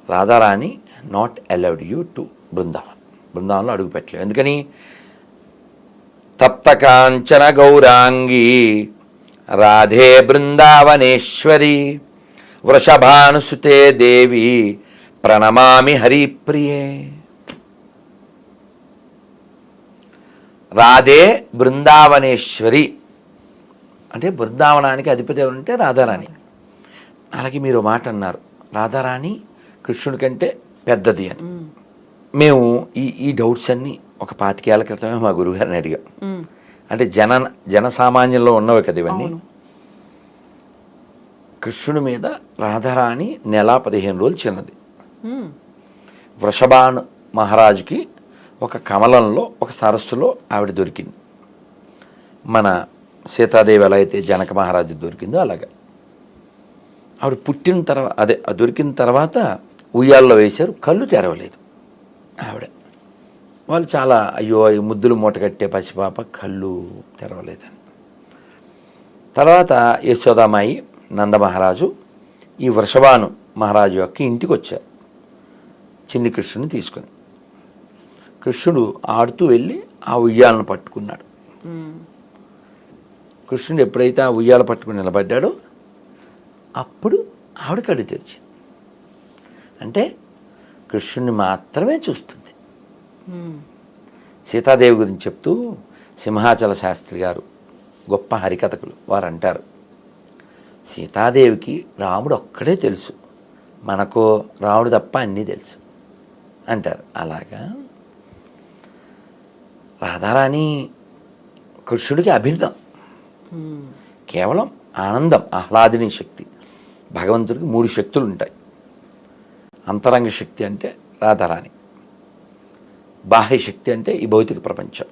Radharani not allowed you to బృందావనంలో అడుగు పెట్టలేవు. ఎందుకని తప్త కాంచన గౌరాంగి రాధే బృందావనేశ్వరి వృషభానుసుతే దేవి ప్రణమామి హరిప్రియే. రాధే బృందావనేశ్వరి అంటే బృందావనానికి అధిపతి ఎవరంటే రాధారాణి. అలాగే మీరు మాట అన్నారు, రాధారాణి కృష్ణుడి కంటే పెద్దది అని. మేము ఈ డౌట్స్ అన్నీ ఒక 25 ఏళ్ల క్రితమే మా గురువుగారిని అడిగాం. అంటే జనసామాన్యంలో ఉన్నవి కదా ఇవన్నీ. కృష్ణుడి మీద రాధారాణి నెల 15 రోజులు చిన్నది. వృషభాను మహారాజుకి ఒక కమలంలో ఒక సరస్సులో ఆవిడ దొరికింది. మన సీతాదేవి ఎలా అయితే జనక మహారాజు దొరికిందో అలాగా ఆవిడ పుట్టిన తర్వాత దొరికిన తర్వాత ఉయ్యాల్లో వేశారు, కళ్ళు తెరవలేదు ఆవిడ. వాళ్ళు చాలా అయ్యో ఈ ముద్దులు మూట కట్టే పసిపాప కళ్ళు తెరవలేదని. తర్వాత యశోదామాయి నందమహారాజు ఈ వృషభాను మహారాజు యొక్క ఇంటికి వచ్చారు చిన్ని కృష్ణుని తీసుకొని. కృష్ణుడు ఆడుతూ వెళ్ళి ఆ ఉయ్యాలను పట్టుకున్నాడు. కృష్ణుడు ఎప్పుడైతే ఆ ఉయ్యాల పట్టుకుని నిలబడ్డాడో అప్పుడు ఆవిడ కళ్ళు తెరిచింది. అంటే కృష్ణుడిని మాత్రమే చూస్తుంది. సీతాదేవి గురించి చెప్తూ సింహాచల శాస్త్రి గారు గొప్ప హరికథకులు వారు అంటారు, సీతాదేవికి రాముడు ఒక్కడే తెలుసు, మనకు రాముడు తప్ప అన్నీ తెలుసు అంటారు. అలాగా రాధారాణి కృష్ణుడికి అభిన్నం, కేవలం ఆనందం, ఆహ్లాదిని శక్తి. భగవంతుడికి 3 శక్తులు ఉంటాయి. అంతరంగ శక్తి అంటే రాధారాణి, బాహ్య శక్తి అంటే ఈ భౌతిక ప్రపంచం.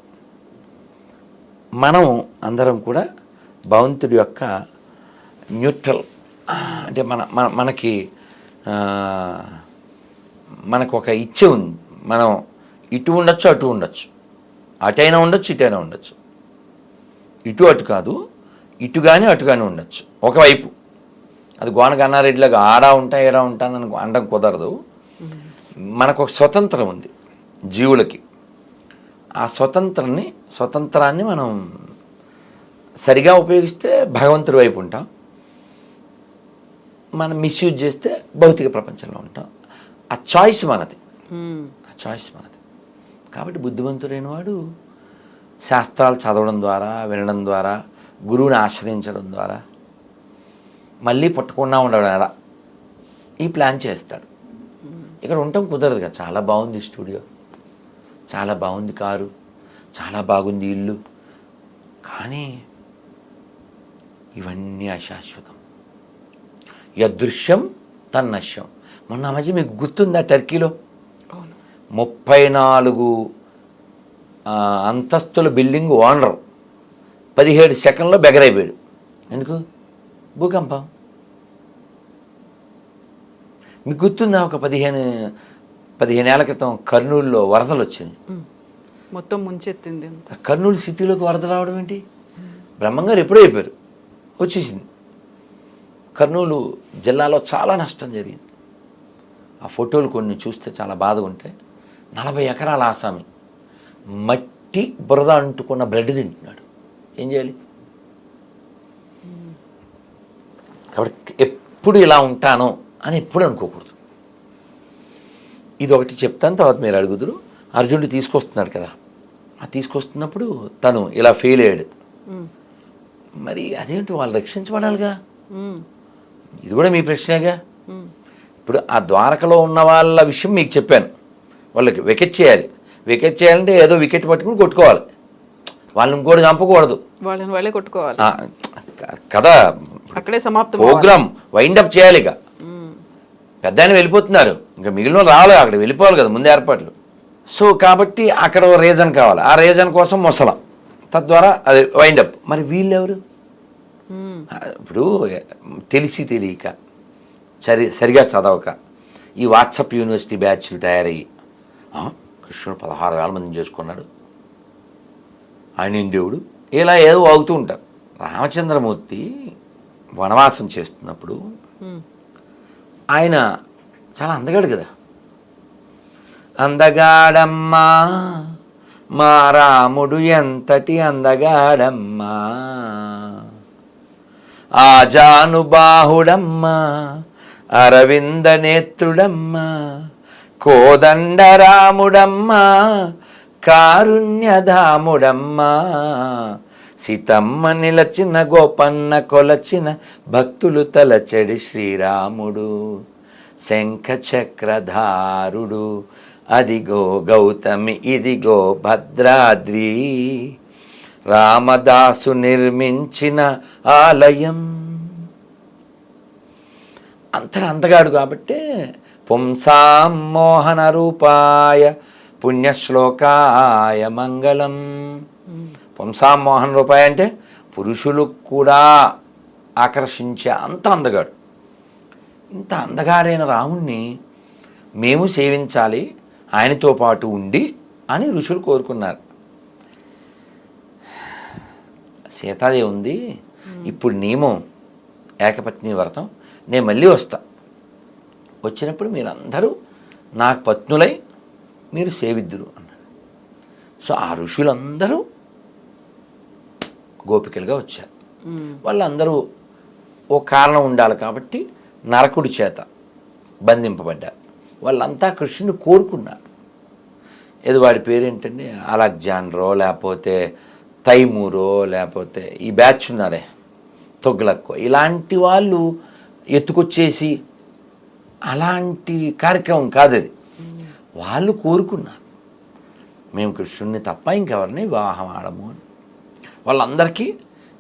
మనం అందరం కూడా భగవంతుడి యొక్క న్యూట్రల్, అంటే మనకు ఒక ఇచ్చ ఉంది. మనం ఇటు ఉండొచ్చు, అటు ఉండొచ్చు, అటైనా ఉండొచ్చు, ఇటైనా ఉండొచ్చు. ఇటు అటు కాదు, ఇటు కానీ అటు కానీ ఉండొచ్చు ఒకవైపు. అది గోన గన్నారెడ్డిలాగా ఆడా ఉంటా ఏడా ఉంటానని అనడం కుదరదు. మనకు ఒక స్వతంత్రం ఉంది జీవులకి. ఆ స్వతంత్రాన్ని మనం సరిగా ఉపయోగిస్తే భగవంతుడి వైపు ఉంటాం, మనం మిస్యూజ్ చేస్తే భౌతిక ప్రపంచంలో ఉంటాం. ఆ చాయిస్ మనది. కాబట్టి బుద్ధిమంతుడైన వాడు శాస్త్రాలు చదవడం ద్వారా, వినడం ద్వారా, గురువుని ఆశ్రయించడం ద్వారా, మళ్ళీ పుట్టకుండా ఉండడం ఎలా ఈ ప్లాన్ చేస్తాడు. ఇక్కడ ఉండటం కుదరదు కదా. చాలా బాగుంది స్టూడియో, చాలా బాగుంది కారు, చాలా బాగుంది ఇల్లు, కానీ ఇవన్నీ అశాశ్వతం. యదృశ్యం తన్నశ్యం. మొన్న మధ్య మీకు గుర్తుందా టర్కీలో 34 అంతస్తుల బిల్డింగ్ ఓనర్ 17 సెకండ్లో బెగరైపోయాడు. ఎందుకు? భూకంపం. మీకు గుర్తుందా? ఒక 15 ఏళ్ల క్రితం కర్నూలులో వరదలు వచ్చింది, మొత్తం ముంచెత్తింది. కర్నూలు సిటీలోకి వరద రావడం ఏంటి? బ్రహ్మంగారు ఎప్పుడో అయిపోయారు, వచ్చేసింది. కర్నూలు జిల్లాలో చాలా నష్టం జరిగింది. ఆ ఫోటోలు కొన్ని చూస్తే చాలా బాధగా ఉంటాయి. 40 ఎకరాల ఆసామి మట్టి బురద అంటుకున్న బ్లడ్ తింటున్నాడు. ఏం చేయాలి? కాబట్టి ఎప్పుడు ఇలా ఉంటాను అని ఎప్పుడు అనుకోకూడదు. ఇది ఒకటి చెప్తాను, తర్వాత మీరు అడుగుదురు. అర్జునుడు తీసుకొస్తున్నాడు కదా, ఆ తీసుకొస్తున్నప్పుడు తను ఇలా ఫెయిల్ అయ్యాడు. మరి అదేంటి, వాళ్ళు రక్షించబడాలిగా. ఇది కూడా మీ ప్రశ్నేగా. ఇప్పుడు ఆ ద్వారకలో ఉన్న వాళ్ళ విషయం మీకు చెప్పాను. వాళ్ళకి వికెట్ చేయాలి. వికెట్ చేయాలంటే ఏదో వికెట్ పట్టుకుని కొట్టుకోవాలి, వాళ్ళని ఇంకోటి చంపకూడదు, వాళ్ళని వాళ్ళే కొట్టుకోవాలి కదా. అక్కడే సమాప్తం. ప్రోగ్రామ్ వైండప్ చేయాలి. ఇక పెద్ద ఆయన వెళ్ళిపోతున్నారు, ఇంకా మిగిలిన రావాలి, అక్కడ వెళ్ళిపోవాలి కదా ముందు ఏర్పాట్లు. సో కాబట్టి అక్కడ రీజన్ కావాలి, ఆ రీజన్ కోసం ముసలం, తద్వారా అది వైండప్. మరి వీళ్ళెవరు? ఇప్పుడు తెలిసి తెలియక, సరిగా చదవక, ఈ వాట్సాప్ యూనివర్సిటీ బ్యాచ్లు తయారయ్యి కృష్ణుడు 16,000 మందిని చేసుకున్నాడు, ఆయన దేవుడు, ఇలా ఏదో అవుతూ ఉంటారు. రామచంద్రమూర్తి వనవాసం చేస్తున్నప్పుడు ఆయన చాలా అందగాడు కదా. అందగాడమ్మా మా రాముడు ఎంతటి అందగాడమ్మా, ఆజానుబాహుడమ్మా అరవింద నేత్రుడమ్మా, కోదండరాముడమ్మా కారుణ్యధాముడమ్మా, సీతమ్మ నిలచిన గోపన్న కొలచిన భక్తులు తలచడి శ్రీరాముడు, శంఖ చక్రధారుడు, అదిగో గౌతమి ఇదిగో భద్రాద్రి, రామదాసు నిర్మించిన ఆలయం. అంతగాడు కాబట్టే పుంసాం మోహన రూపాయ పుణ్యశ్లోకాయ మంగళం. పుంసాం మోహన్ రూపాయ అంటే పురుషులు కూడా ఆకర్షించే అంత అందగాడు. ఇంత అందగాడైన రాముణ్ణి మేము సేవించాలి, ఆయనతో పాటు ఉండి అని ఋషులు కోరుకున్నారు. సీతాదేవి ఉంది, ఇప్పుడు నియమం ఏకపత్ని వ్రతం, నేను మళ్ళీ వస్తా, వచ్చినప్పుడు మీరందరూ నాకు పత్నులై మీరు సేవిద్దురు అన్నారు. సో ఆ ఋషులందరూ గోపికలుగా వచ్చారు. వాళ్ళందరూ ఓ కారణం ఉండాలి కాబట్టి నరకుడి చేత బంధింపబడ్డారు. వాళ్ళంతా కృష్ణుని కోరుకున్నారు. ఏదో వాడి పేరేంటండి, అలెగ్జాండరో లేకపోతే తైమూరో లేకపోతే ఈ బ్యాచ్ ఉన్నారే తొగ్లక్కో, ఇలాంటి వాళ్ళు ఎత్తుకొచ్చేసి అలాంటి కార్యక్రమం కాదు అది. వాళ్ళు కోరుకున్నారు మేము కృష్ణుడిని తప్ప ఇంకెవరిని వివాహం ఆడము అని. వాళ్ళందరికీ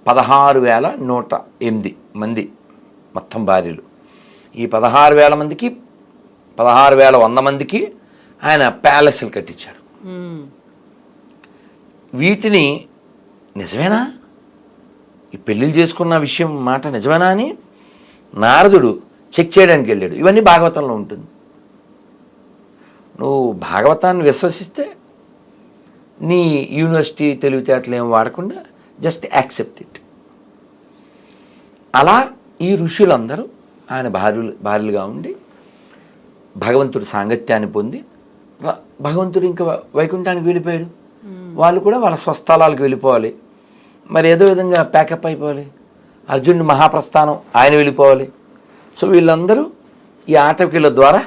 16,108 మంది మొత్తం భార్యలు. ఈ 16,000 మందికి 16,100 మందికి ఆయన ప్యాలెస్లు కట్టించాడు. వీటిని నిజమేనా, ఈ పెళ్ళిళ్ళు చేసుకున్న విషయం మాట నిజమేనా అని నారదుడు చెక్ చేయడానికి వెళ్ళాడు. ఇవన్నీ భాగవతంలో ఉంటుంది. నువ్వు భాగవతాన్ని విశ్వసిస్తే నీ యూనివర్సిటీ తెలివితేటలు ఏం వాడకుండా జస్ట్ యాక్సెప్ట్ ఇట్. అలా ఈ ఋషులందరూ ఆయన భార్యలుగా ఉండి భగవంతుడి సాంగత్యాన్ని పొంది భగవంతుడు ఇంకా వైకుంఠానికి వెళ్ళిపోయాడు. వాళ్ళు కూడా వాళ్ళ స్వస్థలాలకు వెళ్ళిపోవాలి. మరి ఏదో విధంగా ప్యాకప్ అయిపోవాలి. అర్జునుడి మహాప్రస్థానం ఆయన వెళ్ళిపోవాలి. సో వీళ్ళందరూ ఈ ఆటవికుల ద్వారా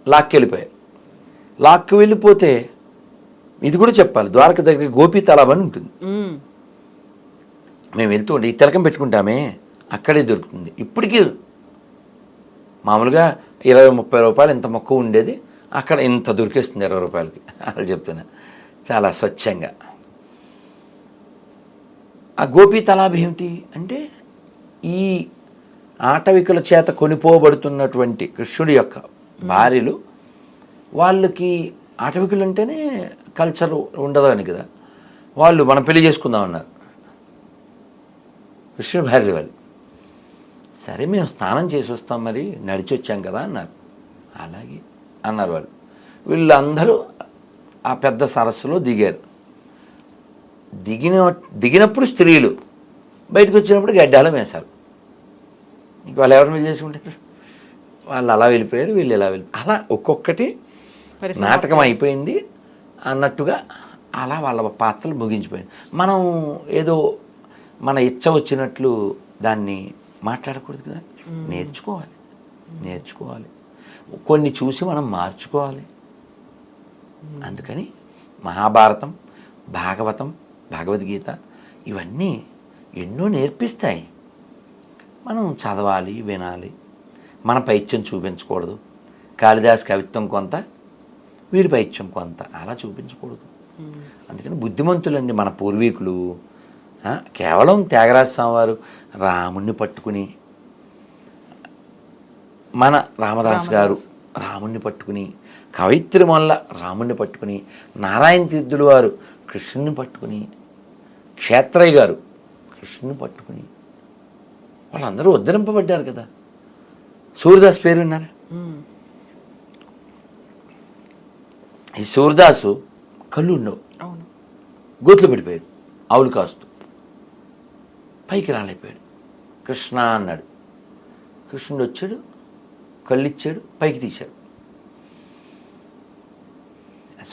లాక్కి వెళ్ళిపోయారు. లాక్కి వెళ్ళిపోతే ఇది కూడా చెప్పాలి, ద్వారక దగ్గర గోపీ తలాబ్ అని ఉంటుంది. మేము వెళ్తూ ఉంటే ఈ తిలకం పెట్టుకుంటామే అక్కడే దొరుకుతుంది. ఇప్పటికీ మామూలుగా 20-30 రూపాయలు ఇంత మొక్క ఉండేది, అక్కడ ఇంత దొరికేస్తుంది 20 రూపాయలకి. అలా చెప్తున్నా, చాలా స్వచ్ఛంగా. ఆ గోపీ తలాబ్ ఏమిటి అంటే ఈ ఆటవికుల చేత కొనిపోబడుతున్నటువంటి కృష్ణుడి యొక్క భార్యలు, వాళ్ళకి ఆటవికులు అంటేనే కల్చర్ ఉండదు అని కదా, వాళ్ళు మనం పెళ్లి చేసుకుందాం అన్నారు కృష్ణుడి భార్య వాళ్ళు. సరే మేము స్నానం చేసి వస్తాం, మరి నడిచి వచ్చాం కదా అన్నారు. అలాగే అన్నారు వాళ్ళు. వీళ్ళందరూ ఆ పెద్ద సరస్సులో దిగారు. దిగినప్పుడు స్త్రీలు, బయటకు వచ్చినప్పుడు గడ్డాలు వేశారు. ఇంక వాళ్ళు ఎవరిని పెళ్లి చేసుకుంటారు? వాళ్ళు అలా వెళ్ళిపోయారు, వీళ్ళు ఎలా వెళ్ళిపోయారు. అలా ఒక్కొక్కటి నాటకం అయిపోయింది అన్నట్టుగా అలా వాళ్ళ పాత్రలు ముగించిపోయింది. మనం ఏదో మన ఇచ్చ వచ్చినట్లు దాన్ని మాట్లాడకూడదు కదా, నేర్చుకోవాలి. కొన్ని చూసి మనం మార్చుకోవాలి. అందుకని మహాభారతం, భాగవతం, భగవద్గీత ఇవన్నీ ఎన్నో నేర్పిస్తాయి. మనం చదవాలి, వినాలి. మన పైత్యం చూపించకూడదు. కాళిదాస్ కవిత్వం కొంత, వీడి పైత్యం కొంత, అలా చూపించకూడదు. అందుకని బుద్ధిమంతులండి మన పూర్వీకులు. కేవలం త్యాగరాజ స్వామి వారు రాముణ్ణి పట్టుకుని, మన రామదాస్ గారు రాముణ్ణి పట్టుకుని, కవయిత్రి మొల్ల రాముణ్ణి పట్టుకుని, నారాయణ తీర్థులు వారు కృష్ణుని పట్టుకుని, క్షేత్రయ్య గారు కృష్ణుని పట్టుకుని, వాళ్ళందరూ ఉద్ధరింపబడ్డారు కదా. సూర్యదాస్ పేరు విన్నారా? ఈ సూర్యదాసు కళ్ళు ఉండవు, గోతులు పడిపోయాడు, ఆవులు కాస్తూ పైకి రాలేకపోయాడు. కృష్ణ అన్నాడు. కృష్ణుడు వచ్చాడు, కళ్ళు ఇచ్చాడు, పైకి తీశాడు.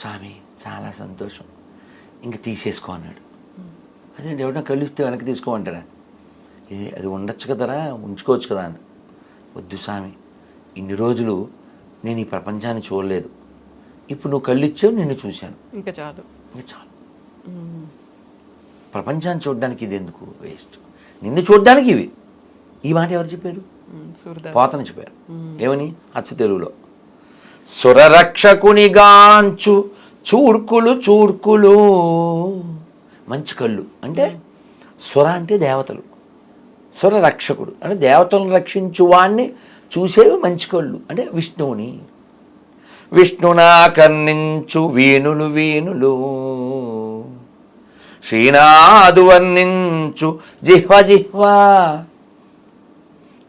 స్వామి చాలా సంతోషం, ఇంక తీసేసుకో అన్నాడు. అదేంటి, ఎవరైనా కళ్ళు ఇస్తే వెనక్కి తీసుకోమంటారా? అది ఉండొచ్చు కదరా, ఉంచుకోవచ్చు కదా అని. వద్దు స్వామి, ఇన్ని రోజులు నేను ఈ ప్రపంచాన్ని చూడలేదు, ఇప్పుడు నువ్వు కళ్ళు ఇచ్చావు, నిన్ను చూశాను, ఇంకా చాలు. ప్రపంచాన్ని చూడడానికి ఇది ఎందుకు, వేస్ట్. నిన్ను చూడడానికి ఇవి. ఈ మాట ఎవరు చెప్పారు? పోతన చెప్పారు. ఏమని? అచ్చ తెలుగులో, సురరక్షకునిగాంచు చూడ్కులు మంచి కళ్ళు అంటే, సుర అంటే దేవతలు, సుర రక్షకుడు అంటే దేవతలను రక్షించు వాణ్ణి చూసేవి మంచి కళ్ళు అంటే విష్ణువుని. విష్ణునా కర్ణించు వీణులు వీణులు శ్రీనాథు వర్ణించు జిహ్వ జిహ్వ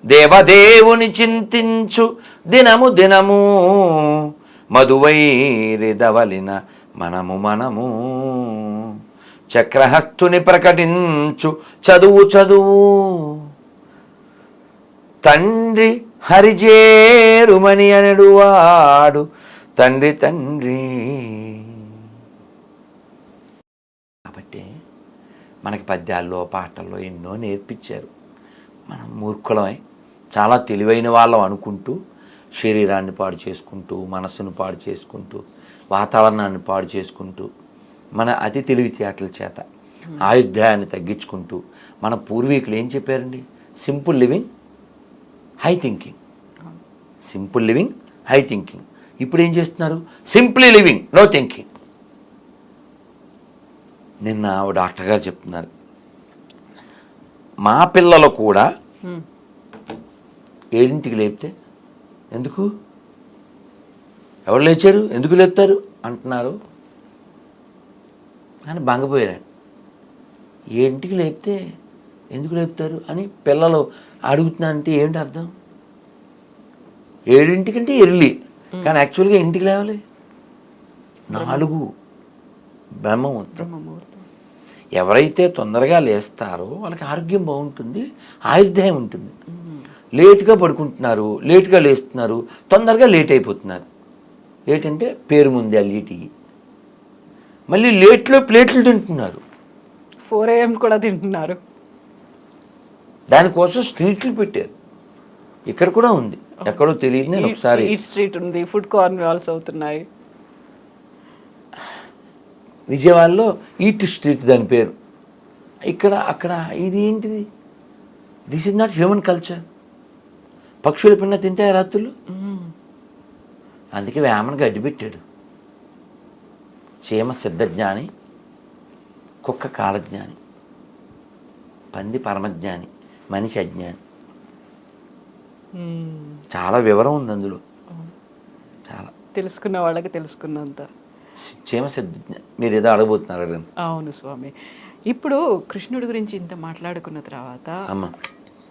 దేవదేవుని చింతించు దినము దినము మధువైరిదవలిన మనము మనము చక్రహస్తుని ప్రకటించు చదువు చదువు తండ్రి హరిజేరుమని అనడువాడు తండ్రి తండ్రి. కాబట్టి మనకి పద్యాల్లో పాటల్లో ఎన్నో నేర్పించారు. మనం మూర్ఖులమై చాలా తెలివైన వాళ్ళం అనుకుంటూ శరీరాన్ని పాడు చేసుకుంటూ మనస్సును పాడు చేసుకుంటూ వాతావరణాన్ని పాడు చేసుకుంటూ మన అతి తెలివితేటల చేత ఆయుర్దాయాన్ని తగ్గించుకుంటూ మన పూర్వీకులు ఏం చెప్పారండి? Simple living high thinking, simple living high thinking. ఇప్పుడు ఏం చేస్తున్నారు? Simply living no thinking. నిన్న ఓ డాక్టర్ గారు చెప్తున్నారు, మా పిల్లలు కూడా 7ంటికి లేపితే ఎందుకు, ఎవరు లేచారు, ఎందుకు లేపుతారు అంటున్నారు అని బంగపోయారు. 7ంటికి లేపితే ఎందుకు లేపుతారు అని పిల్లలు అడుగుతున్నారంటే ఏంటి అర్థం? 7ంటికంటే ఎర్లీ, కానీ యాక్చువల్గా ఇంటికి లేవాలి 4 బ్రహ్మముహూర్తం. ఎవరైతే తొందరగా లేస్తారో వాళ్ళకి ఆరోగ్యం బాగుంటుంది, ఆయుర్దాయం ఉంటుంది. లేటుగా పడుకుంటున్నారు, లేటుగా లేస్తున్నారు, తొందరగా లేట్ అయిపోతున్నారు. లేట్ అంటే పేరు ముందు LET. మళ్ళీ లేట్లో ప్లేట్లు తింటున్నారు, 4 AM కూడా తింటున్నారు. దానికోసం స్ట్రీట్లు పెట్టారు. ఇక్కడ కూడా ఉంది, ఎక్కడో తెలియదు. నేను ఒకసారి స్ట్రీట్ ఉంది, ఫుడ్ కార్నర్స్ అవుతున్నాయి. విజయవాడలో ఈట్ స్ట్రీట్ దాని పేరు. ఇక్కడ అక్కడ ఇది ఏంటిది? This is not human culture. పక్షుల పిన్న తింటాయి రాత్రులు. అందుకే వేమన గడ్డి పెట్టాడు. చీమ సిద్ధజ్ఞాని, కుక్క కాలజ్ఞాని, పంది పరమజ్ఞాని, మనిషి అజ్ఞాని. చాలా వివరం ఉంది అందులో. చాలా తెలుసుకున్న వాళ్ళకి తెలుసుకున్నంత. చీమ సిద్ధజ్ఞాని. మీరు ఏదో అడగబోతున్నారు అడగండి. అవును స్వామి. ఇప్పుడు కృష్ణుడి గురించి ఇంత మాట్లాడుకున్న తర్వాత అమ్మ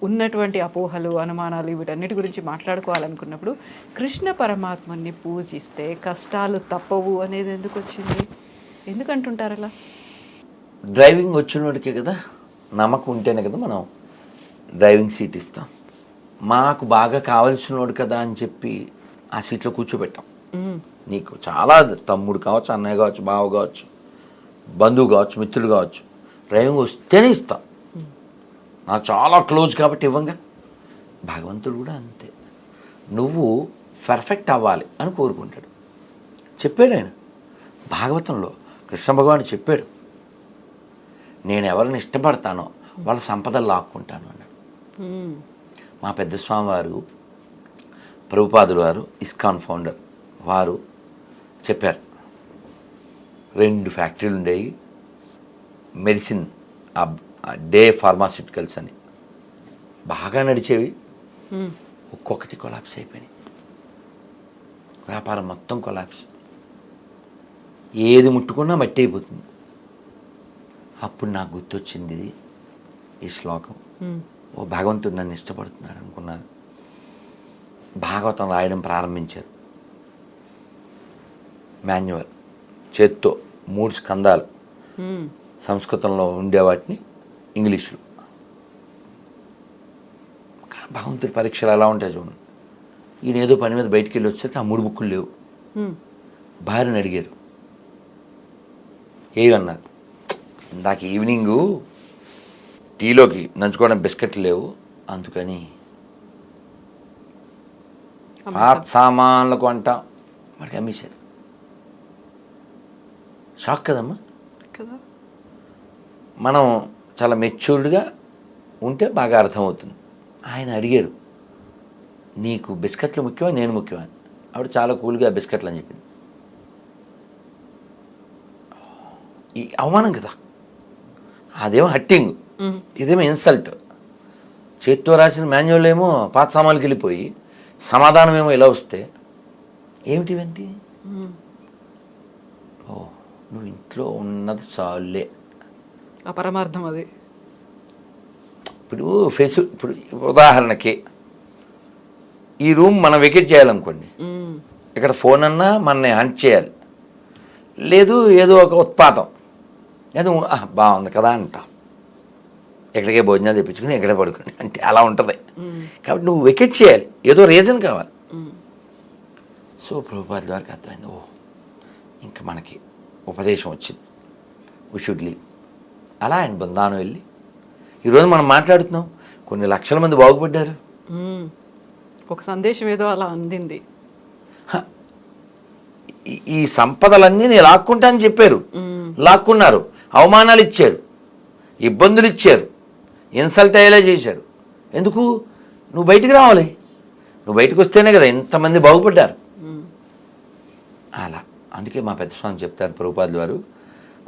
ఉన్నటువంటి అపోహలు, అనుమానాలు వీటన్నిటి గురించి మాట్లాడుకోవాలనుకున్నప్పుడు కృష్ణ పరమాత్మని పూజిస్తే కష్టాలు తప్పవు అనేది ఎందుకు వచ్చింది? ఎందుకంటుంటారు అలా? డ్రైవింగ్ వచ్చినోడికే కదా నమ్మకం ఉంటేనే కదా మనం డ్రైవింగ్ సీట్ ఇస్తాం. మాకు బాగా కావలసినోడు కదా అని చెప్పి ఆ సీట్లో కూర్చోబెట్టాం. నీకు చాలా తమ్ముడు కావచ్చు, అన్నయ్య కావచ్చు, బావ కావచ్చు, బంధువు కావచ్చు, మిత్రుడు కావచ్చు, డ్రైవింగ్ వస్తేనే ఇస్తాం. నాకు చాలా క్లోజ్ కాబట్టి ఇవ్వంగా. భగవంతుడు కూడా అంతే, నువ్వు పర్ఫెక్ట్ అవ్వాలి అని కోరుకుంటాడు. చెప్పాడు ఆయన భాగవతంలో. కృష్ణ భగవానుడు చెప్పాడు, నేను ఎవరిని ఇష్టపడతానో వాళ్ళ సంపదలు లాక్కుంటాను అన్నాడు. మా పెద్ద స్వామి వారు, ప్రభుపాదులు వారు, ఇస్కాన్ ఫౌండర్, వారు చెప్పారు. 2 ఫ్యాక్టరీలు ఉండేవి, మెడిసిన్ డే ఫార్మాస్యూటికల్స్ అని బాగా నడిచేవి. ఒక్కొక్కటి కొలాప్స్ అయిపోయినాయి. వ్యాపారం మొత్తం కొలాప్స్. ఏది ముట్టుకున్నా మట్టి అయిపోతుంది. అప్పుడు నాకు గుర్తొచ్చింది ఈ శ్లోకం. ఓ భగవంతుడు నన్ను ఇష్టపడుతున్నాడు అనుకున్నాను. భాగవతం రాయడం ప్రారంభించారు. మాన్యువల్ చేత్తో 3 స్కందాలు సంస్కృతంలో ఉండేవాటిని ఇంగ్లీష్లో. భగవంతుడి పరీక్షలు ఎలా ఉంటాయి చూడండి. ఈయన ఏదో పని మీద బయటికి వెళ్ళి వచ్చేస్తే ఆ 3 బుక్కులు లేవు. భార్యని అడిగారు, ఏమన్నారు? ఇందాక ఈవినింగు టీలోకి నంచుకోవడం బిస్కెట్లు లేవు, అందుకని పాత సామాన్లు కొంటాం వాడికి అమ్మేశారు. షాక్ కదమ్మా కదా. మనం చాలా మెచ్యూర్డ్గా ఉంటే బాగా అర్థమవుతుంది. ఆయన అడిగారు, నీకు బిస్కెట్లు ముఖ్యమా నేను ముఖ్యమా? ఆవిడ చాలా కూల్గా బిస్కెట్లు అని చెప్పింది. ఈ అవమానం కదా, అదేమో హట్టింగ్, ఇదేమో ఇన్సల్ట్. చేత్తో రాసిన మాన్యువల్ ఏమో పాత సామాన్లకి వెళ్ళిపోయి సమాధానం ఏమో ఇలా వస్తే ఏమిటివంటి? ఓ, నువ్వు ఇంట్లో ఉన్నది చాలులే. ఆ పరమార్థం అది. ఇప్పుడు ఉదాహరణకి ఈ రూమ్ మనం వెకెట్ చేయాలనుకోండి, ఇక్కడ ఫోన్ అన్నా మనని హంట్ చేయాలి, లేదు ఏదో ఒక ఉత్పాతం, ఏదో బాగుంది కదా అంటాం, ఎక్కడికే భోజనాలు తెప్పించుకుని ఎక్కడే పడుకుని అంటే అలా ఉంటుంది. కాబట్టి నువ్వు వెకెట్ చేయాలి, ఏదో రీజన్ కావాలి. సో ప్రభుపాద వారికి అర్థమైంది, ఓ ఇంకా మనకి ఉపదేశం వచ్చింది, వి షుడ్ లీవ్. అలా ఆయన బృందావనం వెళ్ళి ఈరోజు మనం మాట్లాడుతున్నాం, కొన్ని లక్షల మంది బాగుపడ్డారు. ఒక సందేశం ఏదో అలా అందింది. ఈ సంపదలన్నీ నేను లాక్కుంటా అని చెప్పారు, లాక్కున్నారు, అవమానాలు ఇచ్చారు, ఇబ్బందులు ఇచ్చారు, ఇన్సల్ట్ అయ్యేలా చేశారు. ఎందుకు? నువ్వు బయటికి రావాలి, నువ్వు బయటకు వస్తేనే కదా ఇంతమంది బాగుపడ్డారు. అలా అందుకే మా పెద్ద స్వామి చెప్తారు ప్రభుపాదుల వారు,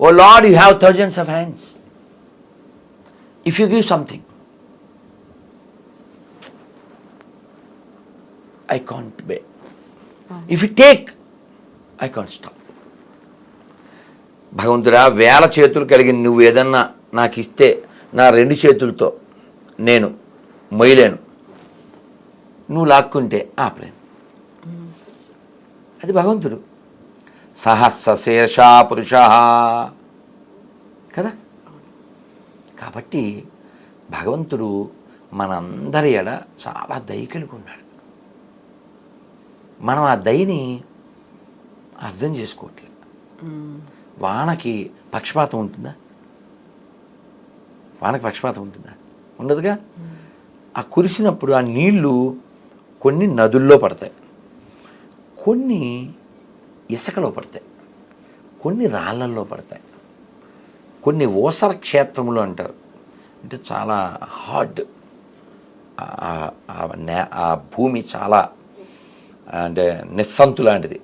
O Lord, you have thousands of hands, if you give something I can't bay, if you take I can't stop. భగవంతుడా, వేల చేతులు కలిగిన నువ్వు ఏదన్నా నాకు ఇస్తే నా 2 చేతులతో నేను మొయ్యలేను, నువ్వు లాక్కుంటే ఆపలేను. అది భగవంతుడు. సహస్రశీర్షా పురుష కదా. కాబట్టి భగవంతుడు మనందరి ఎడ చాలా దయ కలిగి ఉన్నాడు. మనం ఆ దయని అర్థం చేసుకోవట్లేదు. వానకి పక్షపాతం ఉంటుందా? వానకి పక్షపాతం ఉంటుందా? ఉండదుగా. ఆ కురిసినప్పుడు ఆ నీళ్లు కొన్ని నదుల్లో పడతాయి, కొన్ని ఇసుకలో పడతాయి, కొన్ని రాళ్ళల్లో పడతాయి, కొన్ని ఓసర క్షేత్రములు అంటారు, అంటే చాలా హార్డ్, ఆ భూమి చాలా అంటే నిస్సంతు లాంటిది,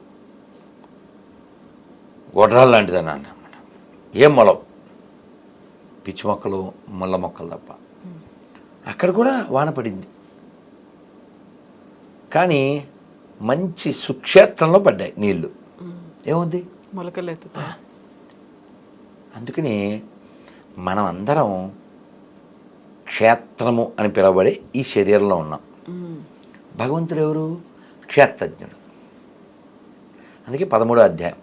గొడ్రాలు లాంటిది అని అన్నమాట. ఏం మొలవు, పిచ్చి మొక్కలు ముళ్ళ మొక్కలు తప్ప. అక్కడ కూడా వాన పడింది, కానీ మంచి సుక్షేత్రంలో పడ్డాయి నీళ్లు. ఏముంది? మొలకలు ఎత్తుతాయి. అందుకని మనం అందరం క్షేత్రము అని పిలవబడే ఈ శరీరంలో ఉన్నాం. భగవంతుడు ఎవరు? క్షేత్రజ్ఞుడు. అందుకే 13వ అధ్యాయం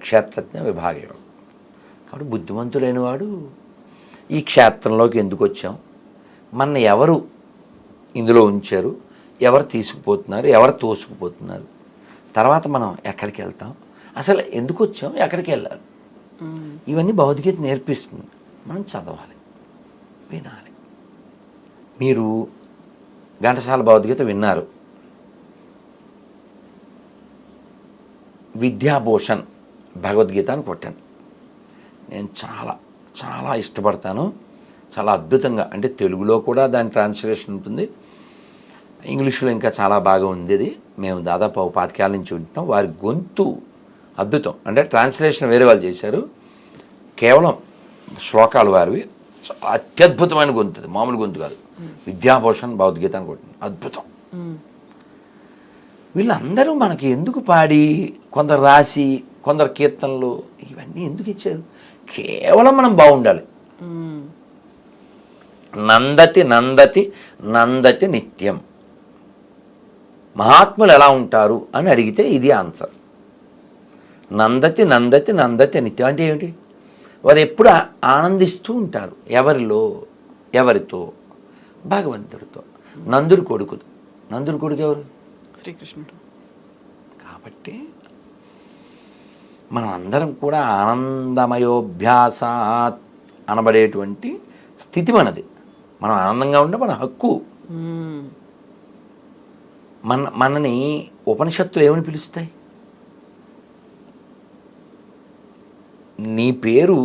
క్షేత్రజ్ఞ విభాగం. కాబట్టి బుద్ధిమంతులైన వాడు ఈ క్షేత్రంలోకి ఎందుకు వచ్చాం, మన ఎవరు ఇందులో ఉంచారు, ఎవరు తీసుకుపోతున్నారు, ఎవరు తోసుకుపోతున్నారు, తర్వాత మనం ఎక్కడికి వెళ్తాం, అసలు ఎందుకు వచ్చాం, ఎక్కడికి వెళ్ళాలి, ఇవన్నీ భౌతికత నేర్పిస్తుంది. మనం చదవాలి, వినాలి. మీరు ఘంటసాల భౌతికత విన్నారు, విద్యాభూషణ్ భగవద్గీత అని కొట్టాను. నేను చాలా చాలా ఇష్టపడతాను. చాలా అద్భుతంగా, అంటే తెలుగులో కూడా దాని ట్రాన్స్లేషన్ ఉంటుంది, ఇంగ్లీష్లో ఇంకా చాలా బాగా ఉంది. అది మేము దాదాపు 25 ఏళ్ళ నుంచి ఉంటున్నాం. వారి గొంతు అద్భుతం, అంటే ట్రాన్స్లేషన్ వేరే వాళ్ళు చేశారు, కేవలం శ్లోకాలు వారివి, అత్యద్భుతమైన గొంతు, అది మామూలు గొంతు కాదు. విద్యాభూషణ్ భగవద్గీత అని కొట్టింది, అద్భుతం. వీళ్ళందరూ మనకి ఎందుకు పాడి, కొందరు రాసి, కొందరు కీర్తనలు, ఇవన్నీ ఎందుకు ఇచ్చారు? కేవలం మనం బాగుండాలి. నందతి నందతి నందతి నిత్యం. మహాత్ములు ఎలా ఉంటారు అని అడిగితే ఇది ఆన్సర్. నందతి నందతి నందతి నిత్యం అంటే ఏమిటి? వారు ఎప్పుడు ఆనందిస్తూ ఉంటారు. ఎవరిలో? ఎవరితో? భగవంతుడితో. నందుడి కొడుకు. నందుడి కొడుకు ఎవరు? శ్రీకృష్ణుడు. కాబట్టి మనం అందరం కూడా ఆనందమయోభ్యాసాత్ అనబడేటువంటి స్థితి మనది. మనం ఆనందంగా ఉండే మన హక్కు. మనని ఉపనిషత్తులు ఏమని పిలుస్తాయి? నీ పేరు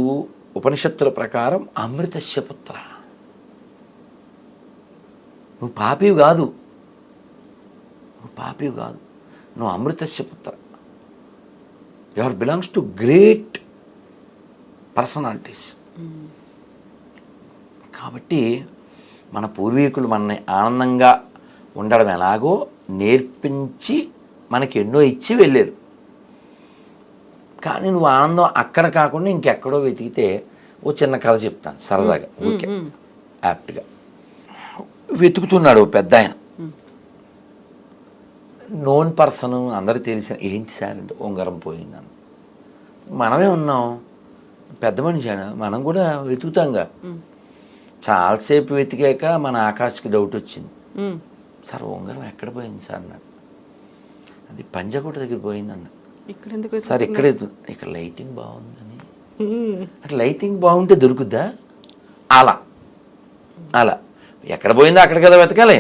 ఉపనిషత్తుల ప్రకారం అమృతస్య పుత్ర. నువ్వు పాపివి కాదు, నువ్వు అమృతస్య పుత్ర. Your belongs to great personalities. కాబట్టి మన పూర్వీకులు మనని ఆనందంగా ఉండడం ఎలాగో నేర్పించి మనకి ఎన్నో ఇచ్చి వెళ్ళారు. కానీ నువ్వు ఆనందం అక్కడ కాకుండా ఇంకెక్కడో వెతికితే ఓ చిన్న కథ చెప్తాను సరదాగా, ఓకే, యాప్ట్గా. వెతుకుతున్నాడు ఓ పెద్ద ఆయన, నోన్ పర్సన్, అందరికి తెలిసిన. ఏంటి సార్ అంటే ఉంగరం పోయిందని. మనమే ఉన్నాం, పెద్ద మనిషి అయినా మనం కూడా వెతుకుతాంగా. చాలాసేపు వెతికాక మన ఆకాష్కి డౌట్ వచ్చింది. సార్ ఉంగరం ఎక్కడ పోయింది సార్ అన్నాడు. అది పంజాగుట్ట దగ్గర పోయిందన్న. సార్ ఇక్కడ లైటింగ్ బాగుందని. అట్లా లైటింగ్ బాగుంటే దొరుకుద్దా? అలా అలా ఎక్కడ పోయిందో అక్కడ కదా వెతకాలి.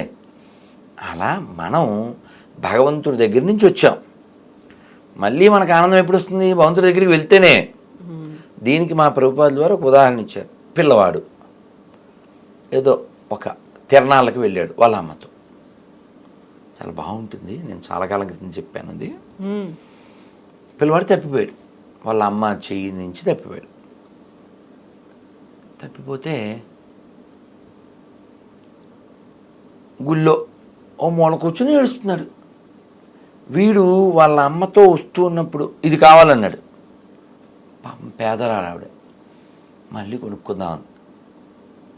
అలా మనం భగవంతుడి దగ్గర నుంచి వచ్చాం. మళ్ళీ మనకు ఆనందం ఎప్పుడు వస్తుంది? భగవంతుడి దగ్గరికి వెళ్తేనే. దీనికి మా ప్రభుపాదుల ద్వారా ఒక ఉదాహరణ ఇచ్చారు. పిల్లవాడు ఏదో ఒక తిరణాలకు వెళ్ళాడు వాళ్ళ అమ్మతో. చాలా బాగుంటుంది, నేను చాలా కాలం క్రితం చెప్పాను అది. పిల్లవాడు తప్పిపోయాడు, వాళ్ళ అమ్మ చెయ్యి నుంచి తప్పిపోయాడు. తప్పిపోతే గుళ్ళో ఓ మూల కూర్చొని ఏడుస్తున్నాడు. వీడు వాళ్ళ అమ్మతో వస్తూ ఉన్నప్పుడు ఇది కావాలన్నాడు. పేదరాడు ఆవిడ, మళ్ళీ కొనుక్కుందాం.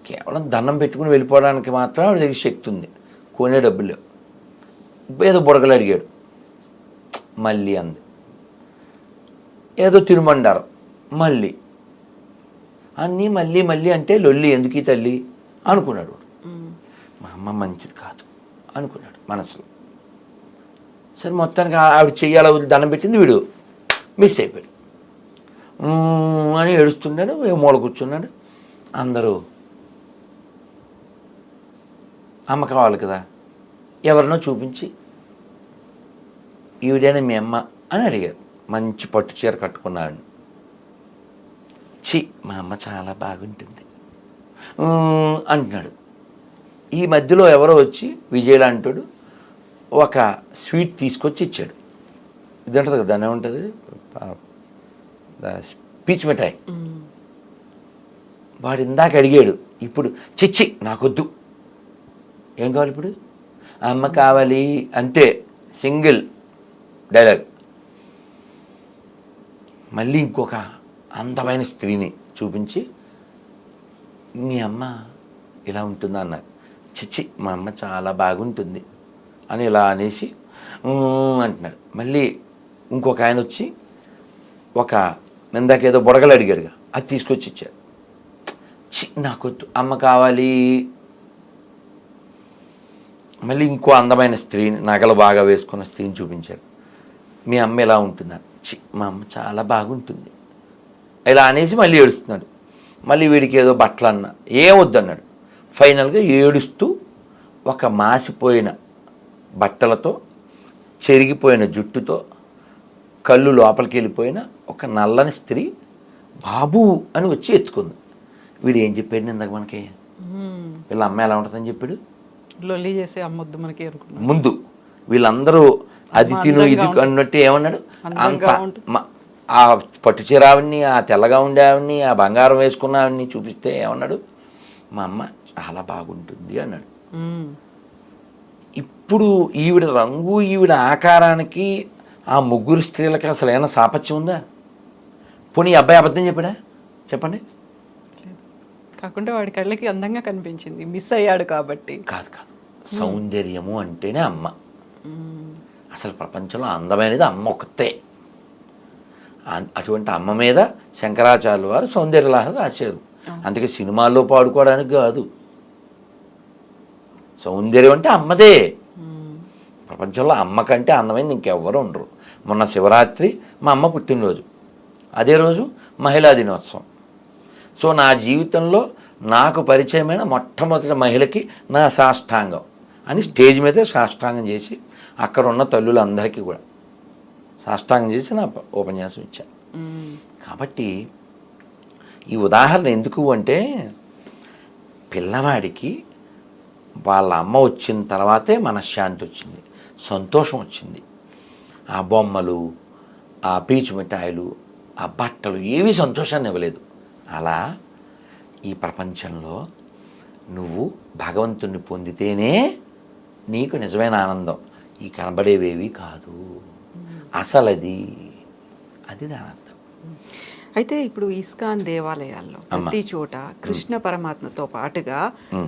కేవలం దండం పెట్టుకుని వెళ్ళిపోవడానికి మాత్రం ఆవిడ దగ్గర శక్తి ఉంది, కొనే డబ్బులు. ఏదో బుడగలు అడిగాడు, మళ్ళీ అంది. ఏదో తిరుమండారం, మళ్ళీ అన్నీ మళ్ళీ మళ్ళీ అంటే లొల్లి ఎందుకు ఈ తల్లి అనుకున్నాడు. మా అమ్మ మంచిది కాదు అనుకున్నాడు మనసులో. సరే మొత్తానికి ఆవిడ చెయ్యాల దండం పెట్టింది, వీడు మిస్ అయిపోయాడు అని ఏడుస్తున్నాడు. మూల కూర్చున్నాడు. అందరూ అమ్మ కావాలి కదా, ఎవరినో చూపించి ఈవిడైనా మీ అమ్మ అని అడిగారు. మంచి పట్టు చీర కట్టుకున్నాడు. మా అమ్మ చాలా బాగుంటుంది అంటున్నాడు. ఈ మధ్యలో ఎవరో వచ్చి విజయలా అంటాడు ఒక స్వీట్ తీసుకొచ్చి ఇచ్చాడు. ఇది ఉంటుంది కదా, దాన్ని ఏముంటుంది, పీచు మిఠాయి. వాడు ఇందాక అడిగాడు, ఇప్పుడు చిచ్చి నాకొద్దు. ఏం కావాలి ఇప్పుడు? అమ్మ కావాలి అంతే, సింగిల్ డైలాగ్. మళ్ళీ ఇంకొక అందమైన స్త్రీని చూపించి మీ అమ్మ ఇలా ఉంటుందా అన్నారు. చిచ్చి మా అమ్మ చాలా బాగుంటుంది అని ఇలా అనేసి అంటున్నాడు. మళ్ళీ ఇంకొక ఆయన వచ్చి ఒక ఇందాక ఏదో బుడగలు అడిగాడుగా, అది తీసుకొచ్చి ఇచ్చాడు. నాకొద్దు, అమ్మ కావాలి. మళ్ళీ ఇంకో అందమైన స్త్రీని, నగలు బాగా వేసుకున్న స్త్రీని చూపించారు. మీ అమ్మ ఎలా ఉంటుందా? మా అమ్మ చాలా బాగుంటుంది ఇలా అనేసి మళ్ళీ ఏడుస్తున్నాడు. మళ్ళీ వీడికి ఏదో బట్టలు అన్న ఏమొద్దన్నాడు. ఫైనల్గా ఏడుస్తూ ఒక మాసిపోయిన బట్టలతో, చెరిగిపోయిన జుట్టుతో, కళ్ళు లోపలికి వెళ్ళిపోయిన ఒక నల్లని స్త్రీ బాబు అని వచ్చి ఎత్తుకుంది. వీడు ఏం చెప్పాడు ఇందాక మనకి? వీళ్ళ అమ్మ ఎలా ఉంటుందని చెప్పాడు. లొల్లి చేసే అమ్మొద్దు మనకి అనుకున్నాడు. ముందు వీళ్ళందరూ అది తిను ఇది అన్నట్టు ఏమన్నాడు, అంత ఆ పట్టు చీర ఆవిడ్ని, ఆ తెల్లగా ఉండే ఆవిడ్ని, ఆ బంగారం వేసుకున్న ఆవిడ్ని చూపిస్తే ఏమన్నాడు, మా అమ్మ చాలా బాగుంటుంది అన్నాడు. ఇప్పుడు ఈవిడ రంగు, ఈవిడ ఆకారానికి ఆ ముగ్గురు స్త్రీలకి అసలు ఏమైనా సాపత్యం ఉందా? పోనీ ఈ అబ్బాయి అబద్ధం చెప్పాడా? చెప్పండి. కాకుండా వాడి కళ్ళకి అందంగా కనిపించింది, మిస్ అయ్యాడు కాబట్టి. కాదు కాదు, సౌందర్యము అంటేనే అమ్మ. అసలు ప్రపంచంలో అందమైనది అమ్మ ఒక్కతే. అటువంటి అమ్మ మీద శంకరాచార్యుల వారు సౌందర్యలహరి రాశారు. అందుకే సినిమాల్లో పాడుకోవడానికి కాదు, సౌందర్యం అంటే అమ్మదే. ప్రపంచంలో అమ్మ కంటే అందమైంది ఇంకెవ్వరూ ఉండరు. మొన్న శివరాత్రి మా అమ్మ పుట్టినరోజు, అదే రోజు మహిళా దినోత్సవం. సో నా జీవితంలో నాకు పరిచయమైన మొట్టమొదటి మహిళకి నా సాష్టాంగం అని స్టేజ్ మీదే సాష్టాంగం చేసి అక్కడ ఉన్న తల్లులందరికీ కూడా సాష్టాంగం చేసి నా ఉపన్యాసం ఇచ్చాను. కాబట్టి ఈ ఉదాహరణ ఎందుకు అంటే, పిల్లవాడికి వాళ్ళ అమ్మ వచ్చిన తర్వాతే మనశ్శాంతి వచ్చింది, సంతోషం వచ్చింది. ఆ బొమ్మలు, ఆ పీచు మిఠాయిలు, ఆ బట్టలు ఏవి సంతోషాన్ని ఇవ్వలేదు. అలా ఈ ప్రపంచంలో నువ్వు భగవంతుణ్ణి పొందితేనే నీకు నిజమైన ఆనందం. ఈ కనబడేవేవి కాదు, అసలు అది దాని అర్థం. అయితే ఇప్పుడు ఇస్కాన్ దేవాలయాల్లో ప్రతి చోట కృష్ణ పరమాత్మతో పాటుగా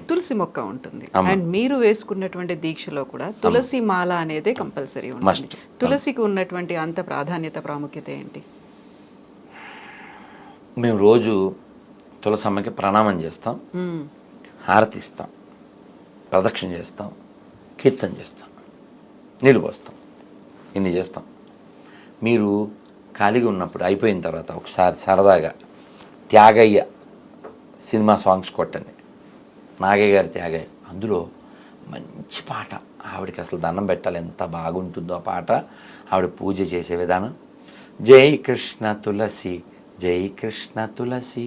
తులసి మొక్క ఉంటుంది. అండ్ మీరు వేసుకున్నటువంటి దీక్షలో కూడా తులసి మాల అనేది కంపల్సరీ ఉంటుంది. తులసికి ఉన్నటువంటి అంత ప్రాధాన్యత, ప్రాముఖ్యత ఏంటి? మేము రోజు తులసమ్మకి ప్రణామం చేస్తాం, హారతిస్తాం, ప్రదక్షిణ చేస్తాం, కీర్తన చేస్తాం, నీళ్ళు పోస్తాం, ఇన్ని చేస్తాం. మీరు ఖాళీగా ఉన్నప్పుడు అయిపోయిన తర్వాత ఒకసారి సరదాగా త్యాగయ్య సినిమా సాంగ్స్ కొట్టండి, నాగయ్య గారి త్యాగయ్య, అందులో మంచి పాట, ఆవిడకి అసలు దండం పెట్టాలి, ఎంత బాగుంటుందో ఆ పాట, ఆవిడ పూజ చేసే విధానం. జై కృష్ణ తులసి, జై కృష్ణ తులసి